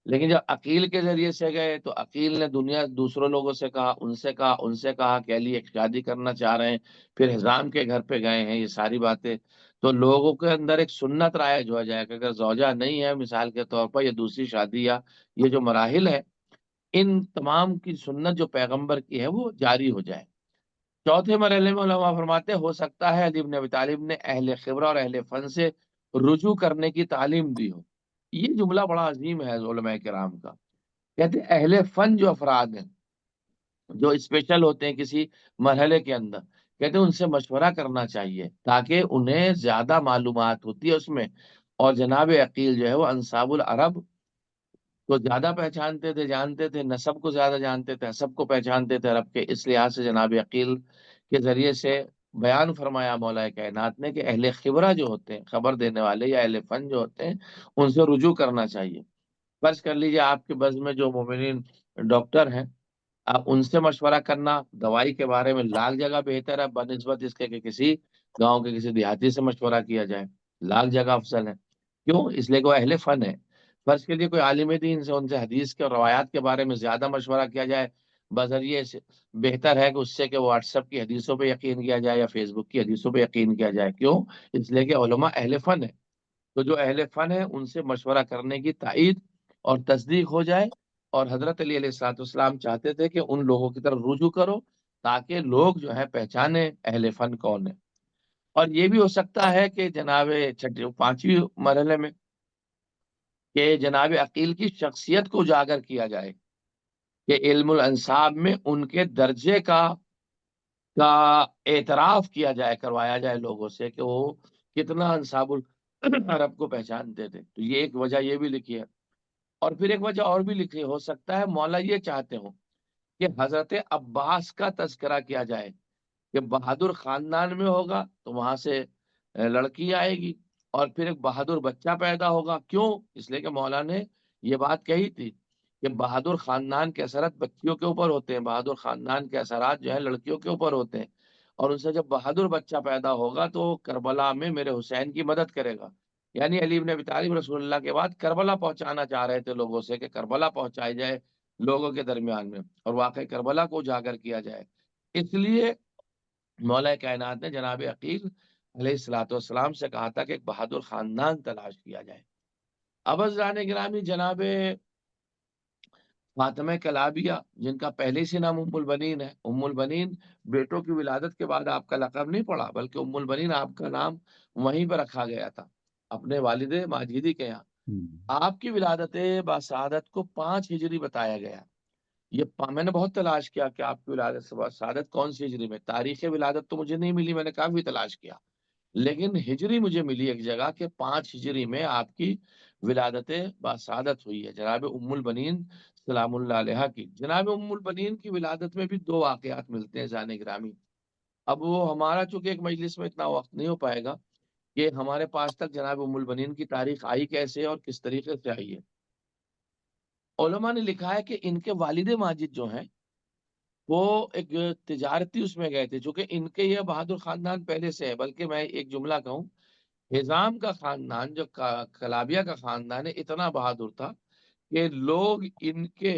لیکن جب عقیل کے ذریعے سے گئے تو عقیل نے دنیا دوسروں لوگوں سے کہا، ان سے کہا کہ علی ایک شادی کرنا چاہ رہے ہیں، پھر حزام کے گھر پہ گئے ہیں، یہ ساری باتیں تو لوگوں کے اندر ایک سنت رائج ہو جائے کہ اگر زوجہ نہیں ہے مثال کے طور پر، یہ دوسری شادی یا یہ جو مراحل ہے ان تمام کی سنت جو پیغمبر کی ہے وہ جاری ہو جائے۔ چوتھے مرحلے میں علماء فرماتے ہو سکتا ہے علی بن ابی طالب نے اہل خبرہ اور اہل فن سے رجوع کرنے کی تعلیم دی ہو۔ یہ جملہ بڑا عظیم ہے علماء کرام کا، کہتے ہیں اہل فن جو افراد ہیں جو اسپیشل ہوتے ہیں کسی مرحلے کے اندر، کہتے ہیں ان سے مشورہ کرنا چاہیے تاکہ انہیں زیادہ معلومات ہوتی ہے اس میں، اور جناب عقیل جو ہے وہ انصاب العرب کو زیادہ پہچانتے تھے، جانتے تھے، نسب کو زیادہ جانتے تھے، حسب کو پہچانتے تھے عرب کے، اس لحاظ سے جناب عقیل کے ذریعے سے بیان فرمایا مولا کائنات نے کہ اہل خبرہ جو ہوتے ہیں، خبر دینے والے یا اہل فن جو ہوتے ہیں ان سے رجوع کرنا چاہیے۔ فرض کر لیجئے آپ کے بزم میں جو مومنین ڈاکٹر ہیں، آپ ان سے مشورہ کرنا دوائی کے بارے میں لاکھ جگہ بہتر ہے بنسبت اس کے کہ کسی گاؤں کے کسی دیہاتی سے مشورہ کیا جائے، لاکھ جگہ افضل ہے۔ کیوں؟ اس لیے کہ وہ اہل فن ہے۔ فرض کے لیے کوئی عالم دین سے ان سے حدیث کے اور روایات کے بارے میں زیادہ مشورہ کیا جائے، بذریعے سے بہتر ہے کہ اس سے کہ واٹس ایپ کی حدیثوں پہ یقین کیا جائے یا فیس بک کی حدیثوں پہ یقین کیا جائے۔ کیوں؟ اس لیے کہ علماء اہل فن ہے، تو جو اہل فن ہے ان سے مشورہ کرنے کی تائید اور تصدیق ہو جائے، اور حضرت علی علیہ الصلوۃ والسلام چاہتے تھے کہ ان لوگوں کی طرف رجوع کرو تاکہ لوگ جو ہے پہچانے اہل فن کون ہے۔ اور یہ بھی ہو سکتا ہے کہ جناب پانچویں مرحلے میں کہ جناب عقیل کی شخصیت کو اجاگر کیا جائے، کہ علم الانصاب میں ان کے درجے کا اعتراف کیا جائے، کروایا جائے لوگوں سے کہ وہ کتنا انصاب العرب کو پہچانتے تھے۔ تو یہ ایک وجہ یہ بھی لکھی ہے، اور پھر ایک وجہ اور بھی لکھی ہو سکتا ہے مولا یہ چاہتے ہوں کہ حضرت عباس کا تذکرہ کیا جائے کہ بہادر خاندان میں ہوگا تو وہاں سے لڑکی آئے گی، اور پھر ایک بہادر بچہ پیدا ہوگا۔ کیوں؟ اس لیے کہ مولا نے یہ بات کہی تھی کہ بہادر خاندان کے اثرات بچیوں کے اوپر ہوتے ہیں، بہادر خاندان کے اثرات جو ہے لڑکیوں کے اوپر ہوتے ہیں، اور ان سے جب بہادر بچہ پیدا ہوگا تو کربلا میں میرے حسین کی مدد کرے گا۔ یعنی علی بن ابی طالب رسول اللہ کے بعد کربلا پہنچانا چاہ رہے تھے لوگوں سے کہ کربلا پہنچائی جائے لوگوں کے درمیان میں، اور واقع کربلا کو اجاگر کیا جائے۔ اس لیے مولا کائنات نے جناب عقیل علیہ الصلوۃ والسلام سے کہا تھا کہ ایک بہادر خاندان تلاش کیا جائے۔ اب حضرات گرامی، جناب فاطمہ کلابیہ جن کا پہلے سے نام ام البنین ہے، ام البنین بیٹوں کی ولادت کے بعد آپ کا لقب نہیں پڑا، بلکہ ام البنین آپ کا نام وہیں پہ رکھا گیا تھا اپنے والد ماجدی کے یہاں۔ آپ کی ولادت باسعادت کو 5 ہجری بتایا گیا۔ میں نے بہت تلاش کیا کہ آپ کی ولادت باسعادت کون سی ہجری میں، تاریخ ولادت تو مجھے نہیں ملی، میں نے کافی تلاش کیا، لیکن ہجری مجھے ملی ایک جگہ کہ 5 ہجری میں آپ کی ولادت باسعادت ہوئی ہے جناب ام البنین سلام اللہ علیہ کی۔ جناب ام البنین کی ولادت میں بھی 2 واقعات ملتے ہیں جانے گرامی۔ اب وہ ہمارا چونکہ ایک مجلس میں اتنا وقت نہیں ہو پائے گا کہ ہمارے پاس تک جناب ام البنین کی تاریخ آئی کیسے اور کس طریقے سے آئی ہے۔ علماء نے لکھا ہے کہ ان کے والد ماجد جو ہیں وہ ایک تجارتی اس میں گئے تھے، چونکہ ان کے یہ بہادر خاندان پہلے سے ہے، بلکہ میں ایک جملہ کہوں، حزام کا خاندان جو کلابیہ کا خاندان ہے اتنا بہادر تھا کہ لوگ ان کے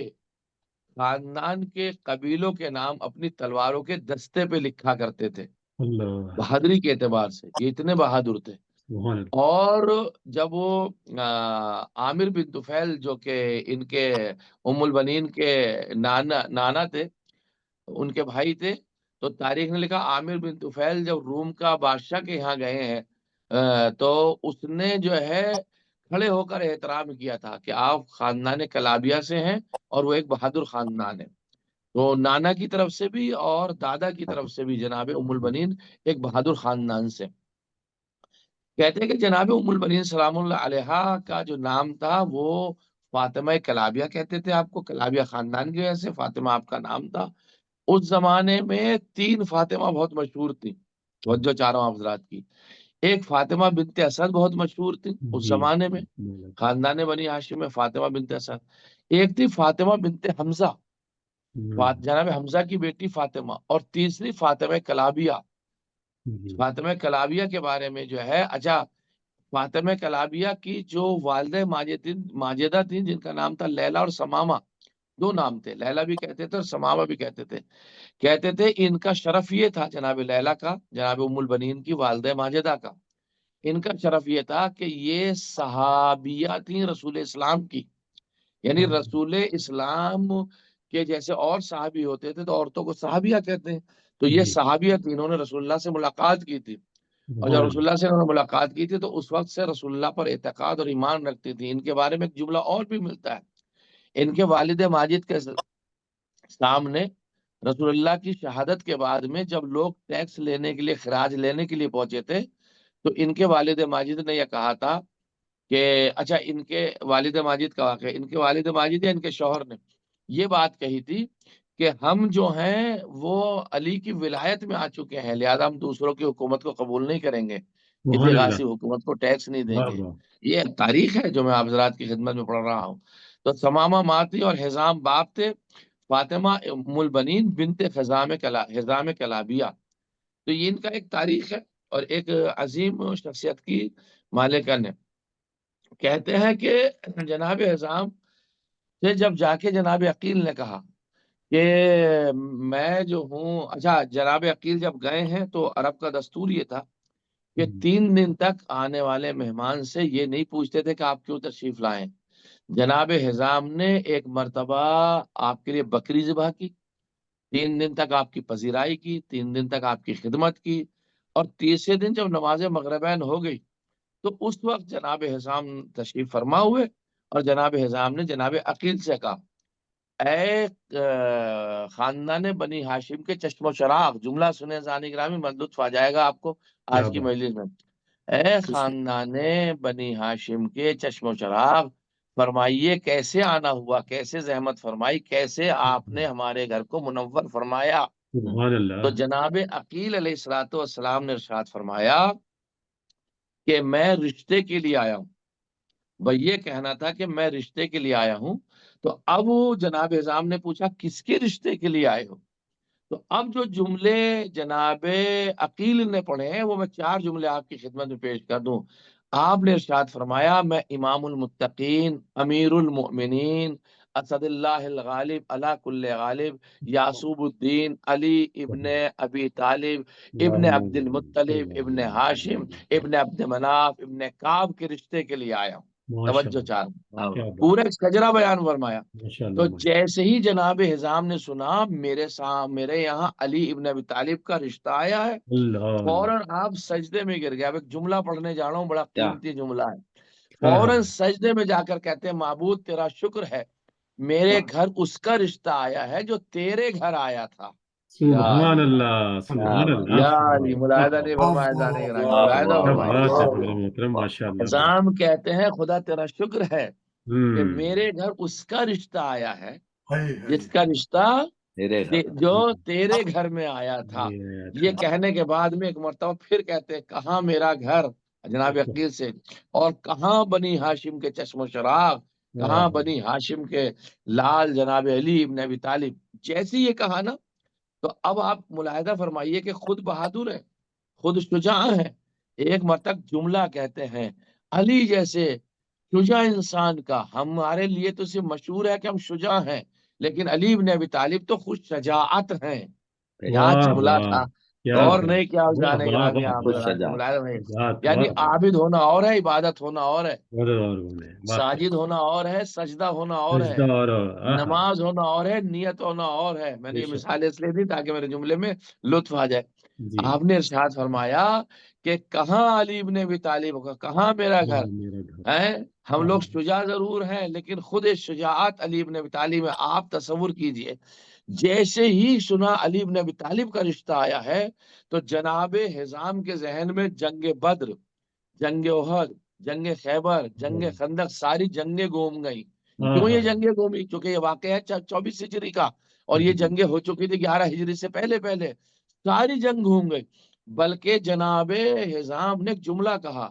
خاندان کے قبیلوں کے نام اپنی تلواروں کے دستے پہ لکھا کرتے تھے بہادری کے اعتبار سے، یہ اتنے بہادر تھے۔ اور جب وہ عامر بن طفیل جو کہ ان کے ام البنین کے نانا تھے، ان کے بھائی تھے، تو تاریخ نے لکھا عامر بن طفیل جب روم کا بادشاہ کے یہاں گئے ہیں تو اس نے جو ہے کھڑے ہو کر احترام کیا تھا کہ آپ خاندان کلابیہ سے ہیں اور وہ ایک بہادر خاندان ہے۔ تو نانا کی طرف سے بھی اور دادا کی طرف سے بھی جناب ام البنین ایک بہادر خاندان سے۔ کہتے ہیں کہ جناب ام البنین سلام اللہ علیہا کا جو نام تھا وہ فاطمہ کلابیہ کہتے تھے آپ کو، کلابیہ خاندان کی وجہ سے فاطمہ آپ کا نام تھا۔ اس زمانے میں 3 فاطمہ بہت مشہور تھی، توجہ چاروں حضرات کی۔ ایک فاطمہ بنت اسد بہت مشہور تھی اس زمانے میں، خاندان بنی ہاشم میں فاطمہ بنت اسد۔ ایک تھی فاطمہ بنت حمزہ، جناب حمزہ کی بیٹی فاطمہ، اور تیسری فاطمہ کلابیہ۔ فاطمہ کلابیہ کے بارے میں جو ہے، اچھا فاطمہ کلابیہ کی جو والدہ ماجدہ تھیں جن کا نام تھا لیلہ اور سمامہ، 2 نام تھے، لیلہ بھی کہتے تھے اور سمامہ بھی کہتے تھے ان کا شرف یہ تھا، جناب لیلہ کا، جناب ام البنین کی والدہ ماجدہ کا، ان کا شرف یہ تھا کہ یہ صحابیہ تھیں رسول اسلام کی، یعنی رسول اسلام کے جیسے اور صحابی ہوتے تھے تو عورتوں کو صحابیہ کہتے ہیں، تو یہ صحابیہ تھی، انہوں نے رسول اللہ سے ملاقات کی تھی، اور جب رسول اللہ سے انہوں نے ملاقات کی تھی تو اس وقت سے رسول اللہ پر اعتقاد اور ایمان رکھتی تھی۔ ان کے بارے میں ایک جملہ اور بھی ملتا ہے، ان کے والد ماجد کے سامنے رسول اللہ کی شہادت کے بعد میں جب لوگ ٹیکس لینے کے لیے، خراج لینے کے لیے پہنچے تھے تو ان کے والد ماجد نے یہ کہا تھا کہ اچھا، ان کے والد ماجد کا واقعہ، ان کے والد ماجد یا ان کے شوہر نے یہ بات کہی تھی کہ ہم جو ہیں وہ علی کی ولایت میں آ چکے ہیں، لہذا ہم دوسروں کی حکومت کو قبول نہیں کریں گے، کسی غازی حکومت کو ٹیکس نہیں دیں گے۔ یہ تاریخ ہے جو میں آپ حضرات کی خدمت میں پڑھ رہا ہوں۔ تو سمامہ ماں تھی اور حزام باپ تھے، فاطمہ ام البنین بنت حزام کلابیہ۔ تو یہ ان کا ایک تاریخ ہے اور ایک عظیم شخصیت کی مالکہ نے۔ کہتے ہیں کہ جناب حزام سے جب جا کے جناب عقیل نے کہا کہ میں جو ہوں، اچھا جناب عقیل جب گئے ہیں تو عرب کا دستور یہ تھا کہ 3 دن تک آنے والے مہمان سے یہ نہیں پوچھتے تھے کہ آپ کیوں تشریف لائیں۔ جناب حزام نے ایک مرتبہ آپ کے لیے بکری ذبح کی، 3 دن تک آپ کی پذیرائی کی، 3 دن تک آپ کی خدمت کی، اور تیسرے دن جب نماز مغربین ہو گئی تو اس وقت جناب حزام تشریف فرما ہوئے اور جناب حزام نے جناب عقیل سے کہا، اے خاندان بنی ہاشم کے چشم و چراغ، جملہ سنے زانی گرامی، لطف آ جائے گا آپ کو آج کی مجلس میں، اے خاندان بنی ہاشم کے چشم و چراغ، فرمائیے کیسے آنا ہوا، کیسے زحمت فرمائی، کیسے آپ نے ہمارے گھر کو منور فرمایا۔ تو جناب عقیل علیہ الصلوۃ والسلام نے ارشاد فرمایا کہ میں رشتے کے لیے آیا ہوں، بھائی یہ کہنا تھا کہ میں رشتے کے لیے آیا ہوں۔ تو اب جناب حزام نے پوچھا کس کے رشتے کے لیے آئے ہو؟ تو اب جو جملے جناب عقیل نے پڑھے ہیں وہ میں 4 جملے آپ کی خدمت میں پیش کر دوں۔ آپ نے ارشاد فرمایا، میں امام المتقین، امیر المؤمنین، اسد اللہ الغالب علی کل غالب، یعصوب الدین علی ابن ابی طالب ابن عبد المطلب ابن ہاشم ابن عبد مناف ابن کعب کے رشتے کے لیے آیا ہوں۔ توجہ 4، پورا شجرہ بیان فرمایا۔ تو جیسے ہی جناب حزام نے سنا میرے یہاں علی ابن ابی طالب کا رشتہ آیا ہے، فوراً آپ سجدے میں گر گیا۔ ایک جملہ پڑھنے جا رہا ہوں، بڑا قیمتی جملہ ہے۔ فوراً سجدے میں جا کر کہتے ہیں، معبود تیرا شکر ہے، میرے گھر اس کا رشتہ آیا ہے جو تیرے گھر آیا تھا۔ سبحان اللہ، سبحان اللہ، یار ملاحظہ نہیں فرمایا جانے گا، ملاحظہ فرمایا۔ حزام کہتے ہیں خدا تیرا شکر ہے کہ میرے گھر اس کا رشتہ آیا ہے جس کا رشتہ جو تیرے گھر میں آیا تھا۔ یہ کہنے کے بعد میں ایک مرتبہ پھر کہتے ہیں، کہاں میرا گھر جناب عقیل سے، اور کہاں بنی ہاشم کے چشم و چراغ، کہاں بنی ہاشم کے لال جناب علی ابن ابی طالب۔ جیسے یہ کہا نا، تو اب آپ ملاحظہ فرمائیے کہ خود بہادر ہے، خود شجاع ہے۔ ایک مرتبہ جملہ کہتے ہیں، علی جیسے شجاع انسان کا، ہمارے لیے تو صرف مشہور ہے کہ ہم شجاع ہیں، لیکن علی ابن ابی طالب تو خود شجاعت ہیں۔ یہاں جملہ تھا، اور نہیں کیا جانے گا، یعنی عابد ہونا اور ہے، عبادت ہونا اور ہے، ساجد ہونا اور ہے، سجدہ ہونا اور ہے، نماز ہونا اور ہے، نیت ہونا اور ہے۔ میں نے یہ مثال اس لیے دی تاکہ میرے جملے میں لطف آ جائے۔ آپ نے ارشاد فرمایا کہ کہاں علی ابن ابی طالب کا، کہاں میرا گھر ہے۔ ہم لوگ شجاع ضرور ہیں لیکن خود شجاعت علی ابن ابی طالب میں۔ آپ تصور کیجئے، جیسے ہی سنا علی ابن ابی طالب کا رشتہ آیا ہے تو جناب حزام کے ذہن میں جنگ بدر، جنگ احد، جنگ خیبر، جنگ خندق، ساری جنگیں گھوم گئی. کیوں یہ جنگیں گھومی؟ کیونکہ یہ واقعہ ہے 24 ہجری کا، اور یہ جنگیں ہو چکی تھی 11 ہجری سے پہلے پہلے. ساری جنگ گھوم گئی. بلکہ جناب حزام نے ایک جملہ کہا،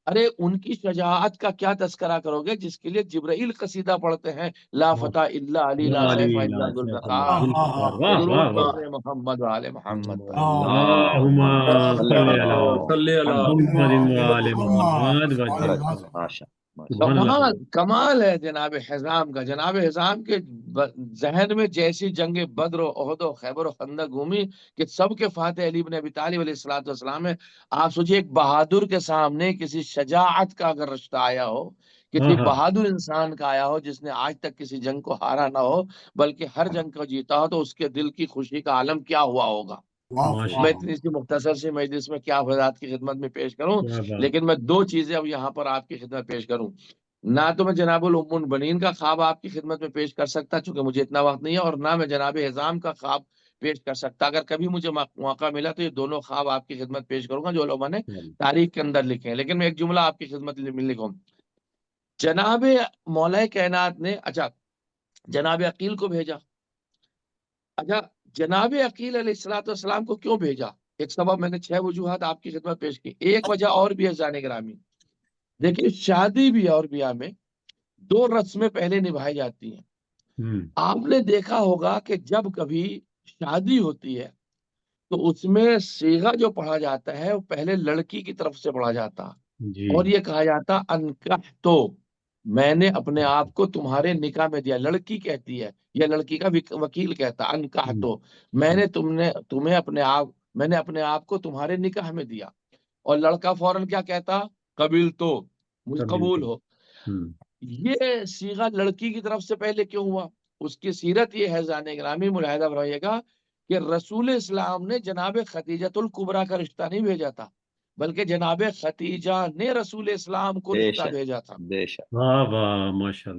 ارے ان کی شجاعت کا کیا تذکرہ کرو گے جس کے لیے جبرائیل قصیدہ پڑھتے ہیں، لا فتح الا علی لا سیف الا ذوالفقار. درود پڑھ رہے محمد وآل محمد پر. اللہم صلی علی صلی اللہ محمد وآل محمد. کمال ہے جناب حزام کا. جناب حزام کے ذہن میں جیسی جنگ بدر و احد و خیبر و خندق گھومی کہ سب کے فاتح علی بن ابی طالب علیہ الصلوۃ والسلام ہے. آپ سوچئے ایک بہادر کے سامنے کسی شجاعت کا اگر رشتہ آیا ہو، کسی بہادر انسان کا آیا ہو جس نے آج تک کسی جنگ کو ہارا نہ ہو بلکہ ہر جنگ کو جیتا ہو، تو اس کے دل کی خوشی کا عالم کیا ہوا ہوگا. میں اتنی سی مختصر سی مجلس میں کیا حضرات کی خدمت میں پیش کروں، لیکن میں دو چیزیں اب یہاں پر آپ کی خدمت پیش کروں. نہ تو میں جناب الام البنین کا خواب آپ کی خدمت میں پیش کر سکتا چونکہ مجھے اتنا وقت نہیں ہے، اور نہ میں جناب حزام کا خواب پیش کر سکتا. اگر کبھی مجھے موقع ملا تو یہ دونوں خواب آپ کی خدمت پیش کروں گا جو علماء نے تاریخ کے اندر لکھے ہیں. لیکن میں ایک جملہ آپ کی خدمت میں لکھوں. جناب مولا کائنات نے جناب عقیل کو بھیجا. جناب عقیل علیہ الصلوۃ والسلام کو کیوں بھیجا؟ ایک سبب میں نے 6 وجوہات آپ کی خدمت پیش کی. ایک وجہ اور بھی ہے جان گرامی. دیکھیے شادی بھی اور بیاہ میں 2 رسمیں پہلے نبھائی جاتی ہیں. آپ نے دیکھا ہوگا کہ جب کبھی شادی ہوتی ہے تو اس میں صیغہ جو پڑھا جاتا ہے وہ پہلے لڑکی کی طرف سے پڑھا جاتا اور یہ کہا جاتا انکح تو میں نے اپنے آپ کو تمہارے نکاح میں دیا. لڑکی کہتی ہے یا لڑکی کا وکیل کہتا انکح تو میں نے اپنے آپ کو تمہارے نکاح میں دیا. اور لڑکا فوراً کیا کہتا؟ قبول تو، مجھے قبول ہو. یہ صیغہ لڑکی کی طرف سے پہلے کیوں ہوا؟ اس کی سیرت یہ ہے زان گرامی، ملاحظہ فرمائیے گا کہ رسول اسلام نے جناب خدیجۃ الکبریٰ کا رشتہ نہیں بھیجا تھا بلکہ جناب خدیجہ نے رسول اسلام کو رشتہ بھیجا تھا.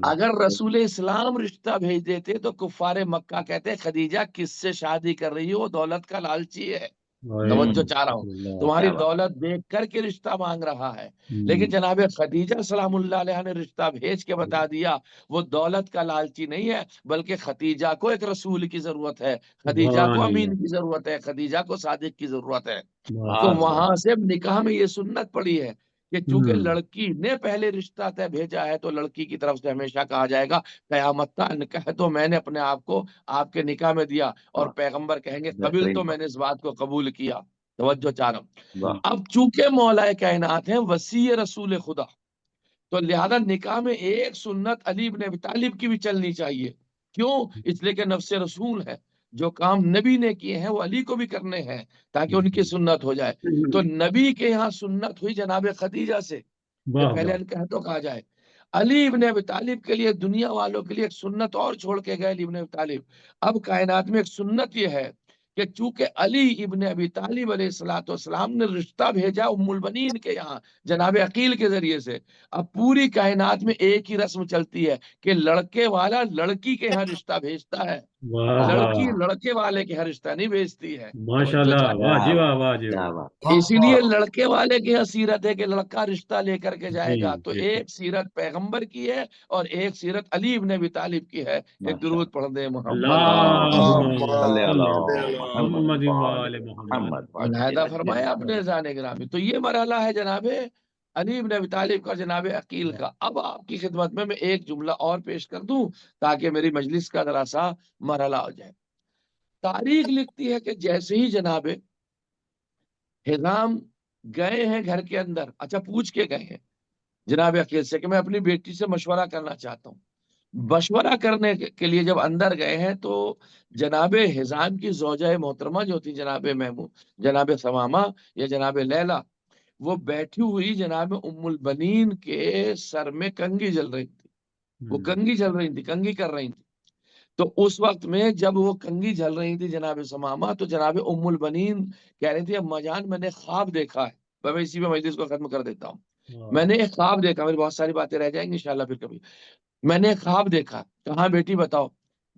اگر رسول اسلام رشتہ بھیج دیتے تو کفار مکہ کہتے خدیجہ کس سے شادی کر رہی ہو، دولت کا لالچی ہے. توجہ چاہ رہا ہوں، تمہاری دولت دیکھ کر کے رشتہ مانگ رہا ہے. لیکن جناب خدیجہ سلام اللہ علیہ نے رشتہ بھیج کے بتا دیا وہ دولت کا لالچی نہیں ہے بلکہ خدیجہ کو ایک رسول کی ضرورت ہے، خدیجہ کو امین کی ضرورت ہے، خدیجہ کو صادق کی ضرورت ہے. تو وہاں سے نکاح میں یہ سنت پڑی ہے کہ چونکہ لڑکی نے پہلے رشتہ طے بھیجا ہے تو لڑکی کی طرف سے ہمیشہ کہا جائے گا قیامت کا نکاح تو میں نے اپنے آپ کو آپ کے نکاح میں دیا، اور پیغمبر کہیں گے قبول تو میں نے اس بات کو قبول کیا. توجہ چاہ رہا ہوں. اب چونکہ مولا کائنات ہیں وسیع رسول خدا، تو لہذا نکاح میں ایک سنت علی بن ابی طالب کی بھی چلنی چاہیے. کیوں؟ اس لیے کہ نفس رسول ہے، جو کام نبی نے کیے ہیں وہ علی کو بھی کرنے ہیں تاکہ ان کی سنت ہو جائے. تو نبی کے یہاں سنت ہوئی جناب خدیجہ سے کہ پہلے انکح تو کہا جائے. علی ابن ابی طالب کے لیے دنیا والوں کے لیے ایک سنت اور چھوڑ کے گئے علی ابن ابی طالب. اب کائنات میں ایک سنت یہ ہے کہ چونکہ علی ابن ابی طالب علیہ الصلوۃ والسلام نے رشتہ بھیجا ام البنین کے یہاں جناب عقیل کے ذریعے سے، اب پوری کائنات میں ایک ہی رسم چلتی ہے کہ لڑکے والا لڑکی کے یہاں رشتہ بھیجتا ہے، لڑکی لڑکے والے کے یہاں رشتہ نہیں بھیجتی ہے. اسی لیے لڑکے والے کی سیرت ہے کہ لڑکا رشتہ لے کر کے جائے گا. تو ایک سیرت پیغمبر کی ہے اور ایک سیرت علی ابن ابی طالب کی ہے. ایک درود پڑھ دیں محمد فرمایا اپنے ذان گرامی. تو یہ مرحلہ ہے جناب علی بن ابی طالب کا، جناب عقیل کا. اب آپ کی خدمت میں ایک جملہ اور پیش کر دوں تاکہ میری مجلس کا ذرا سا مرحلہ ہو جائے. تاریخ لکھتی ہے کہ جیسے ہی جناب حزام گئے ہیں گھر کے اندر، پوچھ کے گئے ہیں جناب عقیل سے کہ میں اپنی بیٹی سے مشورہ کرنا چاہتا ہوں. مشورہ کرنے کے لیے جب اندر گئے ہیں تو جناب حزام کی زوجہ محترمہ جو تھی جناب جناب ثمامہ یا جناب لیلہ، وہ بیٹھی ہوئی جناب ام البنین کے سر میں کنگھی جل رہی تھی. وہ کنگھی جل رہی تھی، کنگھی کر رہی تھی. تو اس وقت میں جب وہ کنگھی جل رہی تھی جناب ثمامہ، تو جناب ام البنین کہہ رہی تھی اماں جان میں نے خواب دیکھا ہے. میں اسی میں مجلس کو ختم کر دیتا ہوں. میں نے ایک خواب دیکھا، میری بہت ساری باتیں رہ جائیں گی انشاءاللہ پھر کبھی. میں نے ایک خواب دیکھا. کہاں بیٹی بتاؤ.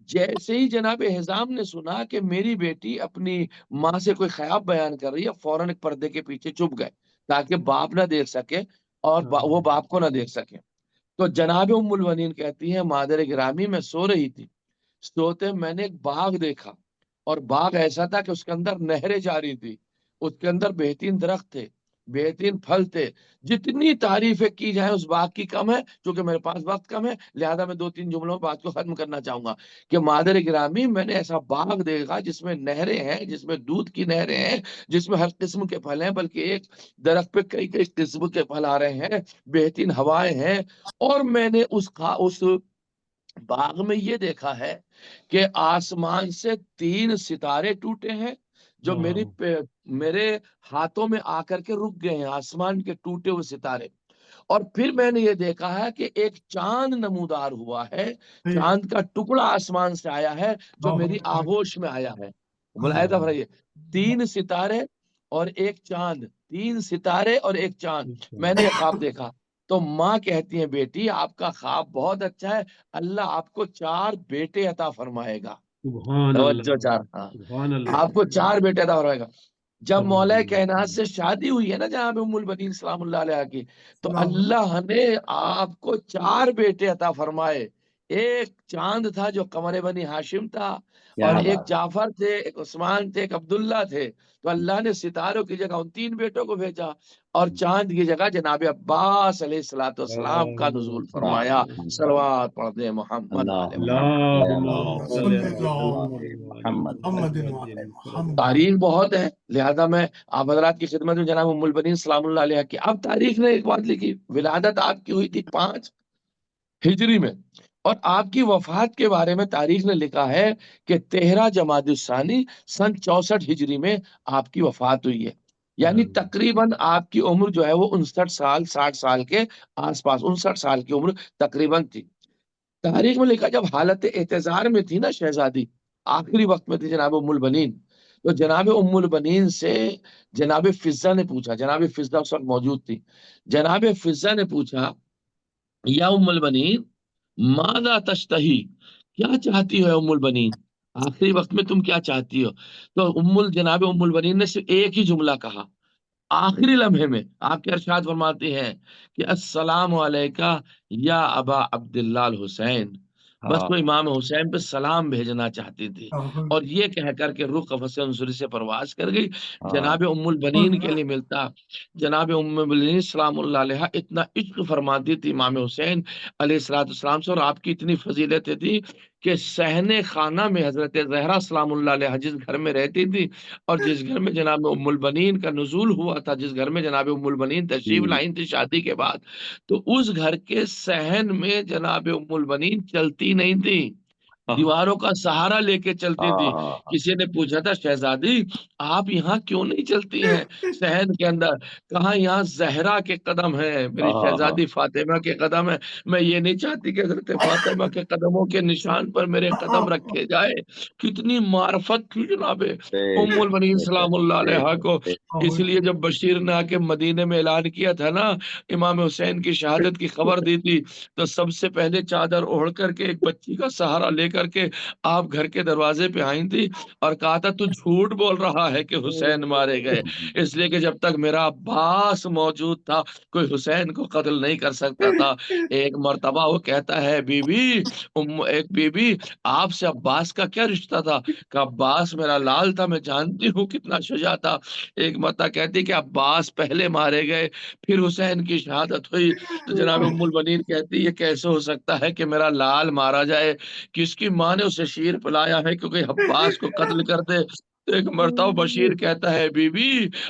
جیسے ہی جناب حزام نے سنا کہ میری بیٹی اپنی ماں سے کوئی خواب بیان کر رہی ہے فوراً ایک پردے کے پیچھے چھپ گئے. تاکہ باپ نہ دیکھ سکے اور وہ باپ کو نہ دیکھ سکے۔ تو جناب ام المؤمنین کہتی ہیں مادر گرامی میں سو رہی تھی، سوتے میں نے ایک باغ دیکھا، اور باغ ایسا تھا کہ اس کے اندر نہریں جاری تھی، اس کے اندر بہترین درخت تھے، بہترین پھل تھے، جتنی تعریفیں کی جائیں اس باغ کی کم ہے، چونکہ میرے پاس وقت کم ہے لہذا میں 2-3 جملوں میں بات کو ختم کرنا چاہوں گا کہ مادر گرامی میں نے ایسا باغ دیکھا جس میں نہریں ہیں، جس میں دودھ کی نہریں ہیں، جس میں ہر قسم کے پھل ہیں، بلکہ ایک درخت پہ کئی کئی قسم کے پھل آ رہے ہیں، بہترین ہوائیں ہیں، اور میں نے اس باغ میں یہ دیکھا ہے کہ آسمان سے 3 ستارے ٹوٹے ہیں جو میرے ہاتھوں میں آ کر کے رک گئے ہیں، آسمان کے ٹوٹے ہوئے ستارے۔ اور پھر میں نے یہ دیکھا ہے کہ ایک چاند نمودار ہوا ہے، چاند کا ٹکڑا آسمان سے آیا ہے جو میری آغوش میں آیا ہے۔ ملاحظہ فرمائیے، 3 ستارے اور ایک چاند، 3 ستارے اور ایک چاند، میں نے یہ خواب دیکھا۔ تو ماں کہتی ہیں بیٹی آپ کا خواب بہت اچھا ہے، اللہ آپ کو 4 بیٹے عطا فرمائے گا۔ توجہ 4، آپ کو 4 بیٹے عطا فرمائے گا۔ جب مولا کائنات سے شادی ہوئی ہے نا جناب ام المؤمنین سلام اللہ علیہ کی، تو اللہ نے آپ کو 4 بیٹے عطا فرمائے۔ ایک چاند تھا جو قمر بنی ہاشم تھا، اور ایک جعفر تھے، ایک عثمان تھے، ایک عبداللہ تھے۔ تو اللہ نے ستاروں کی جگہ ان 3 بیٹوں کو بھیجا، اور چاند کی جگہ جناب عباس علیہ الصلوۃ والسلام کا نزول فرمایا۔ صلوات پڑھ دے محمد تاریخ بہت ہے، لہذا میں آپ حضرات کی خدمت میں جناب ام المؤمنین سلام اللہ علیہ کی اب تاریخ نے ایک بات لکھی، ولادت آپ کی ہوئی تھی 5 ہجری میں، اور آپ کی وفات کے بارے میں تاریخ نے لکھا ہے کہ 13 جمادی الثانی سن 64 ہجری میں آپ کی وفات ہوئی ہے، یعنی تقریباً آپ کی عمر جو ہے وہ 59 سال 60 سال کے آس پاس، 59 سال کی عمر تقریباً تھی۔ تاریخ میں لکھا جب حالت اعتذار میں تھی نا شہزادی، آخری وقت میں تھی جناب ام المؤمنین، تو جناب ام المؤمنین سے جناب فضہ نے پوچھا، جناب فضہ اس وقت موجود تھی، جناب فضہ نے پوچھا یا ام المؤمنین ماذا تشتہی، کیا چاہتی ہو ام المؤمنین، آخری وقت میں تم کیا چاہتی ہو؟ تو جناب ام المؤمنین نے صرف ایک ہی جملہ کہا آخری لمحے میں، آپ کے ارشاد فرماتے ہیں کہ السلام علیکہ یا ابا عبداللہ الحسین، بس وہ امام حسین پہ سلام بھیجنا چاہتی تھی، اور یہ کہہ کر کے رخ قفص عنصری سے پرواز کر گئی۔ جناب ام المؤمنین کے لیے ملتا، جناب ام المؤمنین سلام اللہ علیہ اتنا عشق فرماتی تھی امام حسین علیہ السلام سے، اور آپ کی اتنی فضیلتیں تھی کہ صحن خانہ میں حضرت زہرا سلام اللہ علیہ جس گھر میں رہتی تھی، اور جس گھر میں جناب ام المؤمنین کا نزول ہوا تھا، جس گھر میں جناب ام المؤمنین تشریف لائی تھی شادی کے بعد، تو اس گھر کے صحن میں جناب ام المؤمنین چلتی نہیں تھی، دیواروں کا سہارا لے کے چلتی تھی۔ کسی نے پوچھا تھا شہزادی آپ یہاں کیوں نہیں چلتی ہیں صحن کے اندر؟ کہاں یہاں زہرا کے قدم ہیں، میری شہزادی فاطمہ کے قدم ہیں، میں یہ نہیں چاہتی کہ حضرت فاطمہ کے قدموں کے نشان پر میرے قدم رکھے جائے۔ کتنی معرفت تھی جناب ام المؤمنین سلام اللہ علیہ کو۔ اس لیے جب بشیر نے آ کے مدینے میں اعلان کیا تھا نا، امام حسین کی شہادت کی خبر دی تھی، تو سب سے پہلے چادر اوڑھ کر کے ایک بچی کا سہارا لے کر کے آپ گھر کے دروازے پہ آئی تھی، اور کہا تھا تو جھوٹ بول رہا ہے کہ حسین مارے گئے، اس لیے کہ جب تک میرا عباس موجود تھا کوئی حسین کو قتل نہیں کر سکتا تھا۔ ایک مرتبہ وہ کہتا ہے بی بی آپ سے عباس کا کیا رشتہ تھا؟ کہ عباس میرا لال تھا، میں جانتی ہوں کتنا شجاع تھا۔ ایک مرتبہ کہتی کہ عباس پہلے مارے گئے پھر حسین کی شہادت ہوئی، تو جناب ام المؤمنین کہتی یہ کیسے ہو سکتا ہے کہ میرا لال مارا جائے؟ کس کی ماں نے اسے شیر پلایا ہے کیونکہ عباس کو قتل کر دے؟ ایک مرتبہ بشیر کہتا ہے بی بی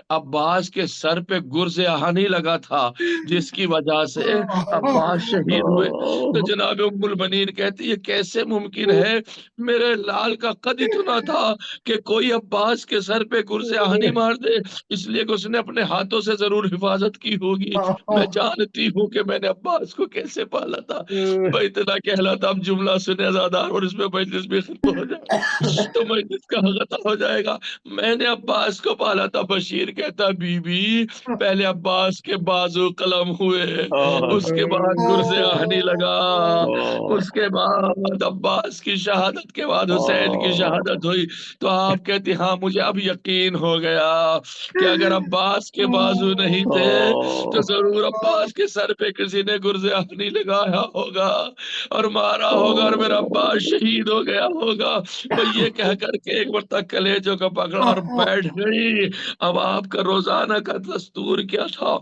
عباس کے سر پہ گرز آہنی لگا تھا جس کی وجہ سے عباس شہید ہوئے۔ تو جناب ام المؤمنین کہتی یہ کیسے ممکن ہے؟ میرے لال کا قد اتنا تھا کہ کوئی عباس کے سر پہ گرز آہنی مار دے، اس لیے کہ اس نے اپنے ہاتھوں سے ضرور حفاظت کی ہوگی۔ میں جانتی ہوں کہ میں نے عباس کو کیسے پالا تھا۔ میں اتنا کہلاتا اب جملہ سنے زادار اور اس میں مجلس بھی ختم ہو جائے تو مجلس کا غطا ہو جائے جائے گا. میں نے عباس کو پالا تھا. بشیر کہتا بی بی پہلے عباس کے بازو قلم ہوئے, اس کے بعد گرز آہنی لگا, اس کے بعد عباس کی شہادت کے بعد حسین کی شہادت ہوئی. تو آپ کہتے ہاں مجھے اب یقین ہو گیا کہ اگر عباس کے بازو نہیں تھے تو ضرور عباس کے سر پہ کسی نے گرز آہنی لگایا ہوگا اور مارا ہوگا اور میرا عباس شہید ہو گیا ہوگا. وہ یہ کہہ کر کے ایک مرتبہ کلیجوں کا پکڑا اور بیٹھ گئی. اب آپ کا روزانہ کا دستور کیا تھا؟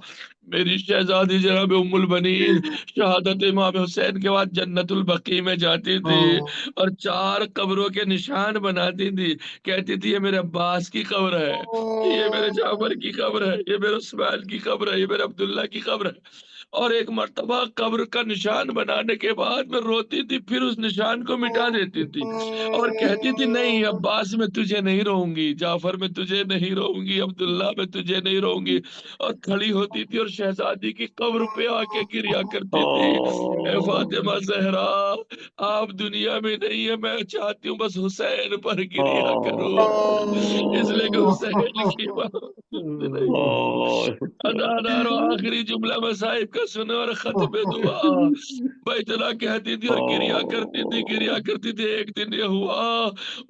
میری شہزادی جناب ام البنین شہادت امام حسین کے بعد جنت البقیع میں جاتی تھی اور 4 قبروں کے نشان بناتی تھی. کہتی تھی یہ میرے عباس کی قبر ہے, یہ میرے جعفر کی قبر ہے, یہ میرے عثمان کی قبر ہے, یہ میرے عبداللہ کی قبر ہے. اور ایک مرتبہ قبر کا نشان بنانے کے بعد میں روتی تھی, پھر اس نشان کو مٹا دیتی تھی اور کہتی تھی نہیں عباس میں تجھے نہیں رہوں گی, جعفر میں تجھے نہیں رہوں گی, عبداللہ میں تجھے نہیں رہوں گی. اور کھڑی ہوتی تھی اور شہزادی کی قبر پہ آ کے گریا کرتی تھی. اے فاطمہ زہرا آپ دنیا میں نہیں ہے, میں چاہتی ہوں بس حسین پر گریا کروں, اس لیے کہ حسین کی محبت نہیں. ادادار آخری جملہ مصائب کا سنے اور ختم دعا. بیت اللہ کہتی تھی اور گریا کرتی تھی, گریا کرتی تھی. ایک دن یہ ہوا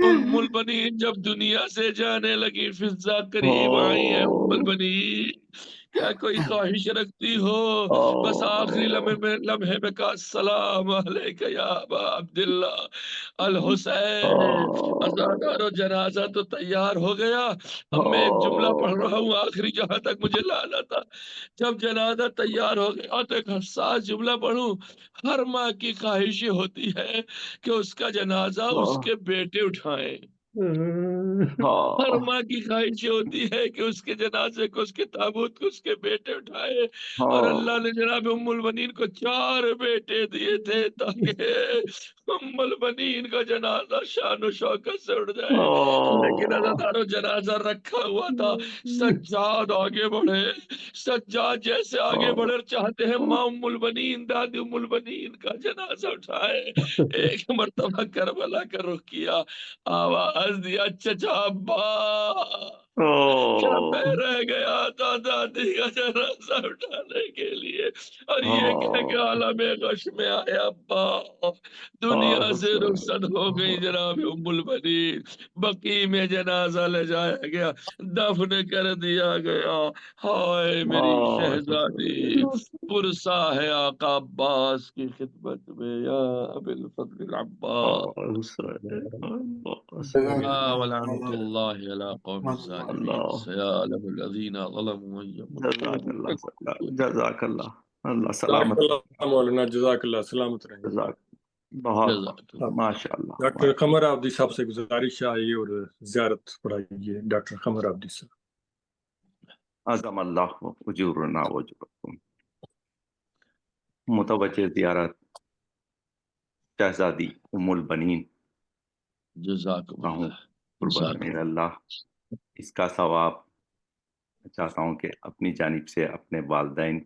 ام البنین جب دنیا سے جانے لگی, فضا قریب آئی ہے. ام البنین کیا کوئی خواہش رکھتی ہو بس آخری لمحے میں کہا السلام علیکہ یا ابا عبداللہ الحسین. ازادار و جنازہ تو تیار ہو گیا. اب میں ایک جملہ پڑھ رہا ہوں آخری جہاں تک مجھے لانا تھا. جب جنازہ تیار ہو گیا تو ایک حساس جملہ پڑھوں. ہر ماں کی خواہش یہ ہوتی ہے کہ اس کا جنازہ اس کے بیٹے اٹھائیں. ہر ماں کی خواہش یہ ہوتی ہے کہ اس کے جنازے کو, اس کے تابوت کو اس کے بیٹے اٹھائے. اور اللہ نے جناب ام البنین کو 4 بیٹے دیے تھے تاکہ ام البنین کا جنازہ شان و شوکت سے اٹھ جائے. لیکن ازادارو جنازہ رکھا ہوا تھا. سجاد آگے بڑھے, سجاد جیسے آگے بڑھے چاہتے ہیں ماں ام البنین دادی ام البنین کا جنازہ اٹھائے. ایک مرتبہ کربلا کا رخ کیا, آواز دیا چچا ابا, کیا میں رہ گیا تھا دادی کا جنازہ اٹھانے کے لیے. اور یہ کہہ کے عالم غش میں آئے ابا دنیا سے رخصت ہو گئی جناب ام البنین. بقیع میں جنازہ لے جایا گیا, دفن کر دیا گیا. ہائے میری شہزادی پرسا ہے آقا عباس کی خدمت میں یا ابی الفضل العباس. ولعنت اللہ علی قوم الظالمین. سیعلم الذین ظلموا جزاک اللہ. اللہ جزاک سلامت. اللہ مولانا, جزاک اللہ, سلامت رہیں. جزاک بہت ماشاء اللہ. ڈاکٹر قمر آبدی صاحب سے گزارش ہے آئیے اور زیارت پڑھائیے. ڈاکٹر قمر آبدی صاحب. عظم اللہ اجورنا واجرکم. متوجہ زیارت شہزادی ام البنین جزاک اللہ. اس کا ثواب چاہتا ہوں کہ اپنی جانب سے, اپنے والدین,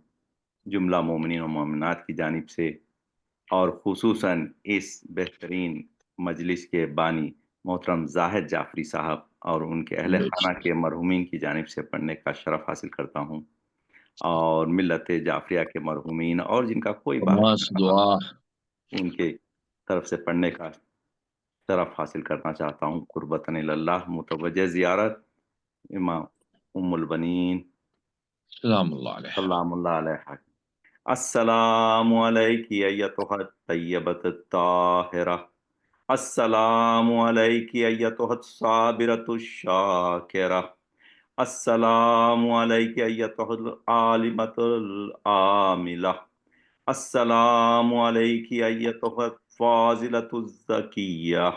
جملہ مومنین و مومنات کی جانب سے, اور خصوصاً اس بہترین مجلس کے بانی محترم زاہد جعفری صاحب اور ان کے اہل خانہ کے مرحومین کی جانب سے پڑھنے کا شرف حاصل کرتا ہوں, اور ملت جعفریہ کے مرحومین اور جن کا کوئی بات دعا ان کے طرف سے پڑھنے کا شرف حاصل کرنا چاہتا ہوں. قربتاً اللہ. متوجہ زیارت امام ام البنین سلام اللہ علیہ. سلام اللہ علیہ. السلام علیکی ایتھا الطیبۃ الطاہرہ. السلام علیکی ایتھا الصابرۃ الشاکرہ. السلام علیکی ایتھا العالمۃ العاملہ. السلام علیکی ایتھا الفاضلۃ الزکیہ.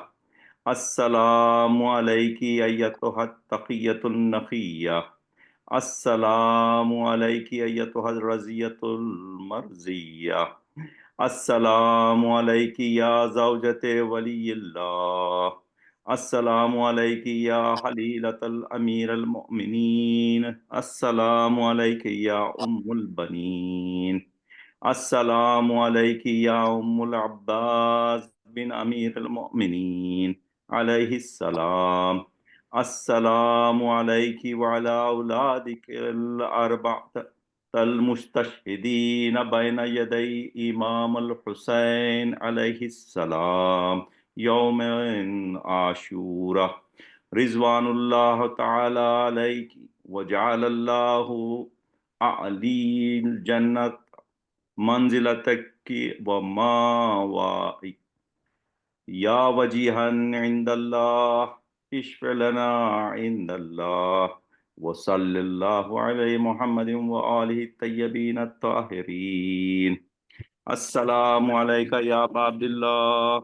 السلام علیکی ایتھا التقیۃ النقیہ. السلام علیکی ایتھا الرضیۃ المرضیہ. السلام علیکی یا زوجۃ ولی اللہ. السلام علیکی یا حلیلۃ الامیر المؤمنین. السلام علیکی یا ام البنین. السلام علیکی یا ام العباس بن امیر المؤمنین علیہ السلام. السلام علیکی وعلی اولادک الاربعۃ المستشہدین بین یدی امام الحسین علیہ السلام یوم عاشورہ رضوان اللہ تعالی علیک وجعل اللہ اعلی الجنت منزلتک وماواک یا وجیہن عند اللہ اشفع لنا عند اللہ وصلی اللہ علیہ محمد وآلہ الطیبین الطاہرین السلام علیکہ یا ابا عبداللہ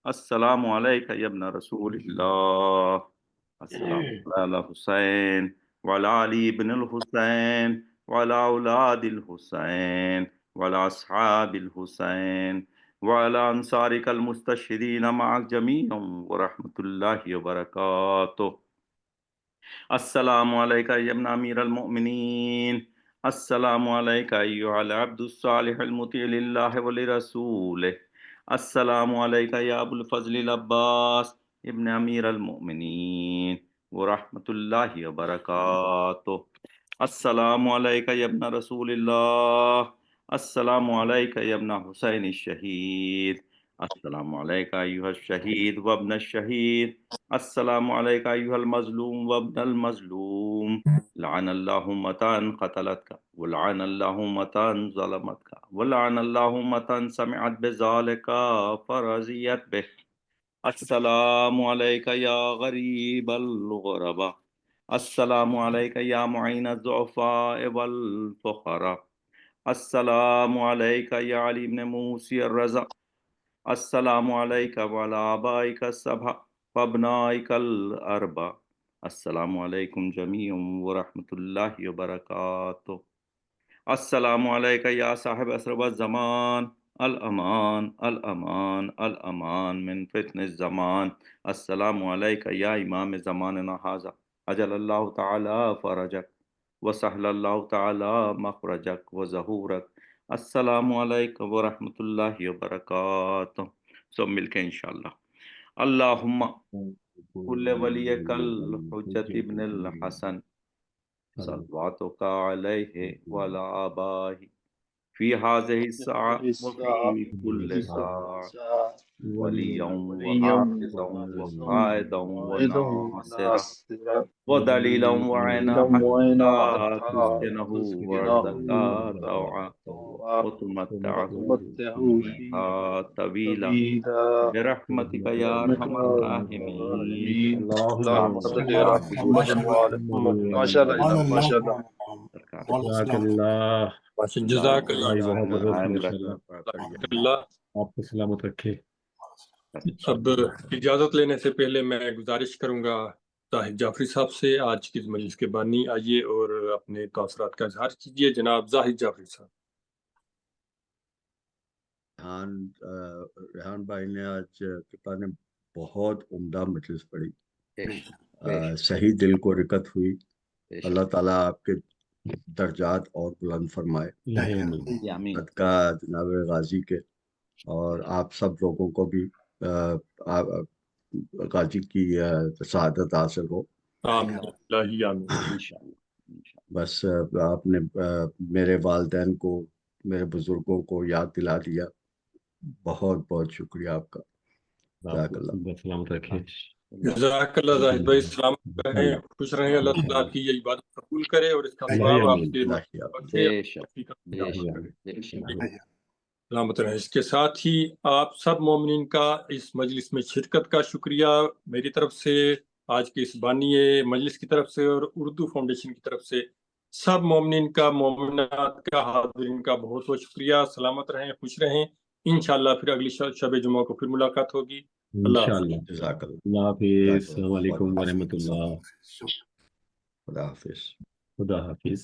السلام علیکہ یا ابن رسول اللہ السلام علی حسین وعلی علی ابن الحسین وعلی اولاد الحسین وعلی اصحاب الحسین وعلی انصارک المستشہدین معک جمیعا ورحمۃ اللہ وبرکاتہ السلام علیکہ یا ابن امیر المؤمنین السلام علیکہ ایہا العبد الصالح المطیع للہ ولرسولہ السلام علیکہ یا ابو الفضل العباس ابن امیر المؤمنین ورحمۃ اللہ وبرکاتہ السلام علیکہ یا ابن رسول اللہ السلام علیکہ یا ابن حسین الشہید السلام علیکہ ایہا الشہید وابن الشہید السلام علیکہ ایہا المظلوم وابن المظلوم لعن اللہ امتان قتلتک ولعن اللہ امتان ظلمتک ولعن اللہ امتان سمعت بذالک فرضیت بہ السلام علیکہ یا غریب الغرباء السلام علیکہ یا معین الضعفاء والفقراء السلام علیکہ یا علی بن موسی الرضا السلام علیکہ وعلی آبائک السبع وابنائک الاربع السلام علیکم جمیعا ورحمۃ اللہ وبرکاتہ السلام علیکہ یا صاحب عصر والزمان الامان الامان الامان من فتن الزمان السلام علیکہ یا امام زماننا ھذا اجل اللہ تعالی فرجک وسہل اللہ تعالی مخرجک وظہورک السلام علیکم ورحمۃ اللہ وبرکاتہ سب مل کے انشاءاللہ اللہم کل ولیک الحجت ابن الحسن صلواتک علیہ وعلی آبائہ فی هذه الساعة وفی کل ساعة ولیا وحافظا وقائدا وناصرا ودلیلا وعینا حتی تسکنہ وردکا طوعا وتمتعہ فیہا طویلا برحمتک یا ارحم الراحمین اللہم صلی علی محمد ماشاءاللہ جزاک اللہ اللہ آپ کو سلامت رکھے. اب اجازت لینے سے پہلے میں گزارش کروں گا زاہد جعفری صاحب سے، آج کی مجلس کے بانی، آئیے اور اپنے تاثرات کا اظہار کیجیے. جناب زاہد جعفری صاحب. ریحان بھائی نے آج نے بہت عمدہ مجلس پڑھی، صحیح دل کو رکت ہوئی. اللہ تعالیٰ آپ کے درجات اور بلند فرمائے صدقہ جناب غازی کے، اور آپ سب لوگوں کو بھی غازی کی سعادت حاصل ہو. بس آپ نے میرے والدین کو، میرے بزرگوں کو یاد دلا دیا. بہت بہت شکریہ آپ کا. جزاک اللہ. سلامت رکھے. جزاک اللہ زاہد بھائی، سلامت رہیں، خوش رہیں. اللہ تعالیٰ آپ کی یہ عبادت قبول کرے اور اس کا ثواب آپ کے سلامت رہیں. اس کے ساتھ ہی آپ سب مومنین کا اس مجلس میں شرکت کا شکریہ میری طرف سے، آج کے اس بانی مجلس کی طرف سے اور اردو فاؤنڈیشن کی طرف سے سب مومنین کا، مومنات کا، حاضرین کا بہت بہت شکریہ. سلامت رہیں، خوش رہیں. انشاءاللہ پھر اگلی شب جمعہ کو پھر ملاقات ہوگی. انشاءاللہ. اللہ حافظ. السلام علیکم ورحمۃ اللہ. خدا حافظ. خدا حافظ.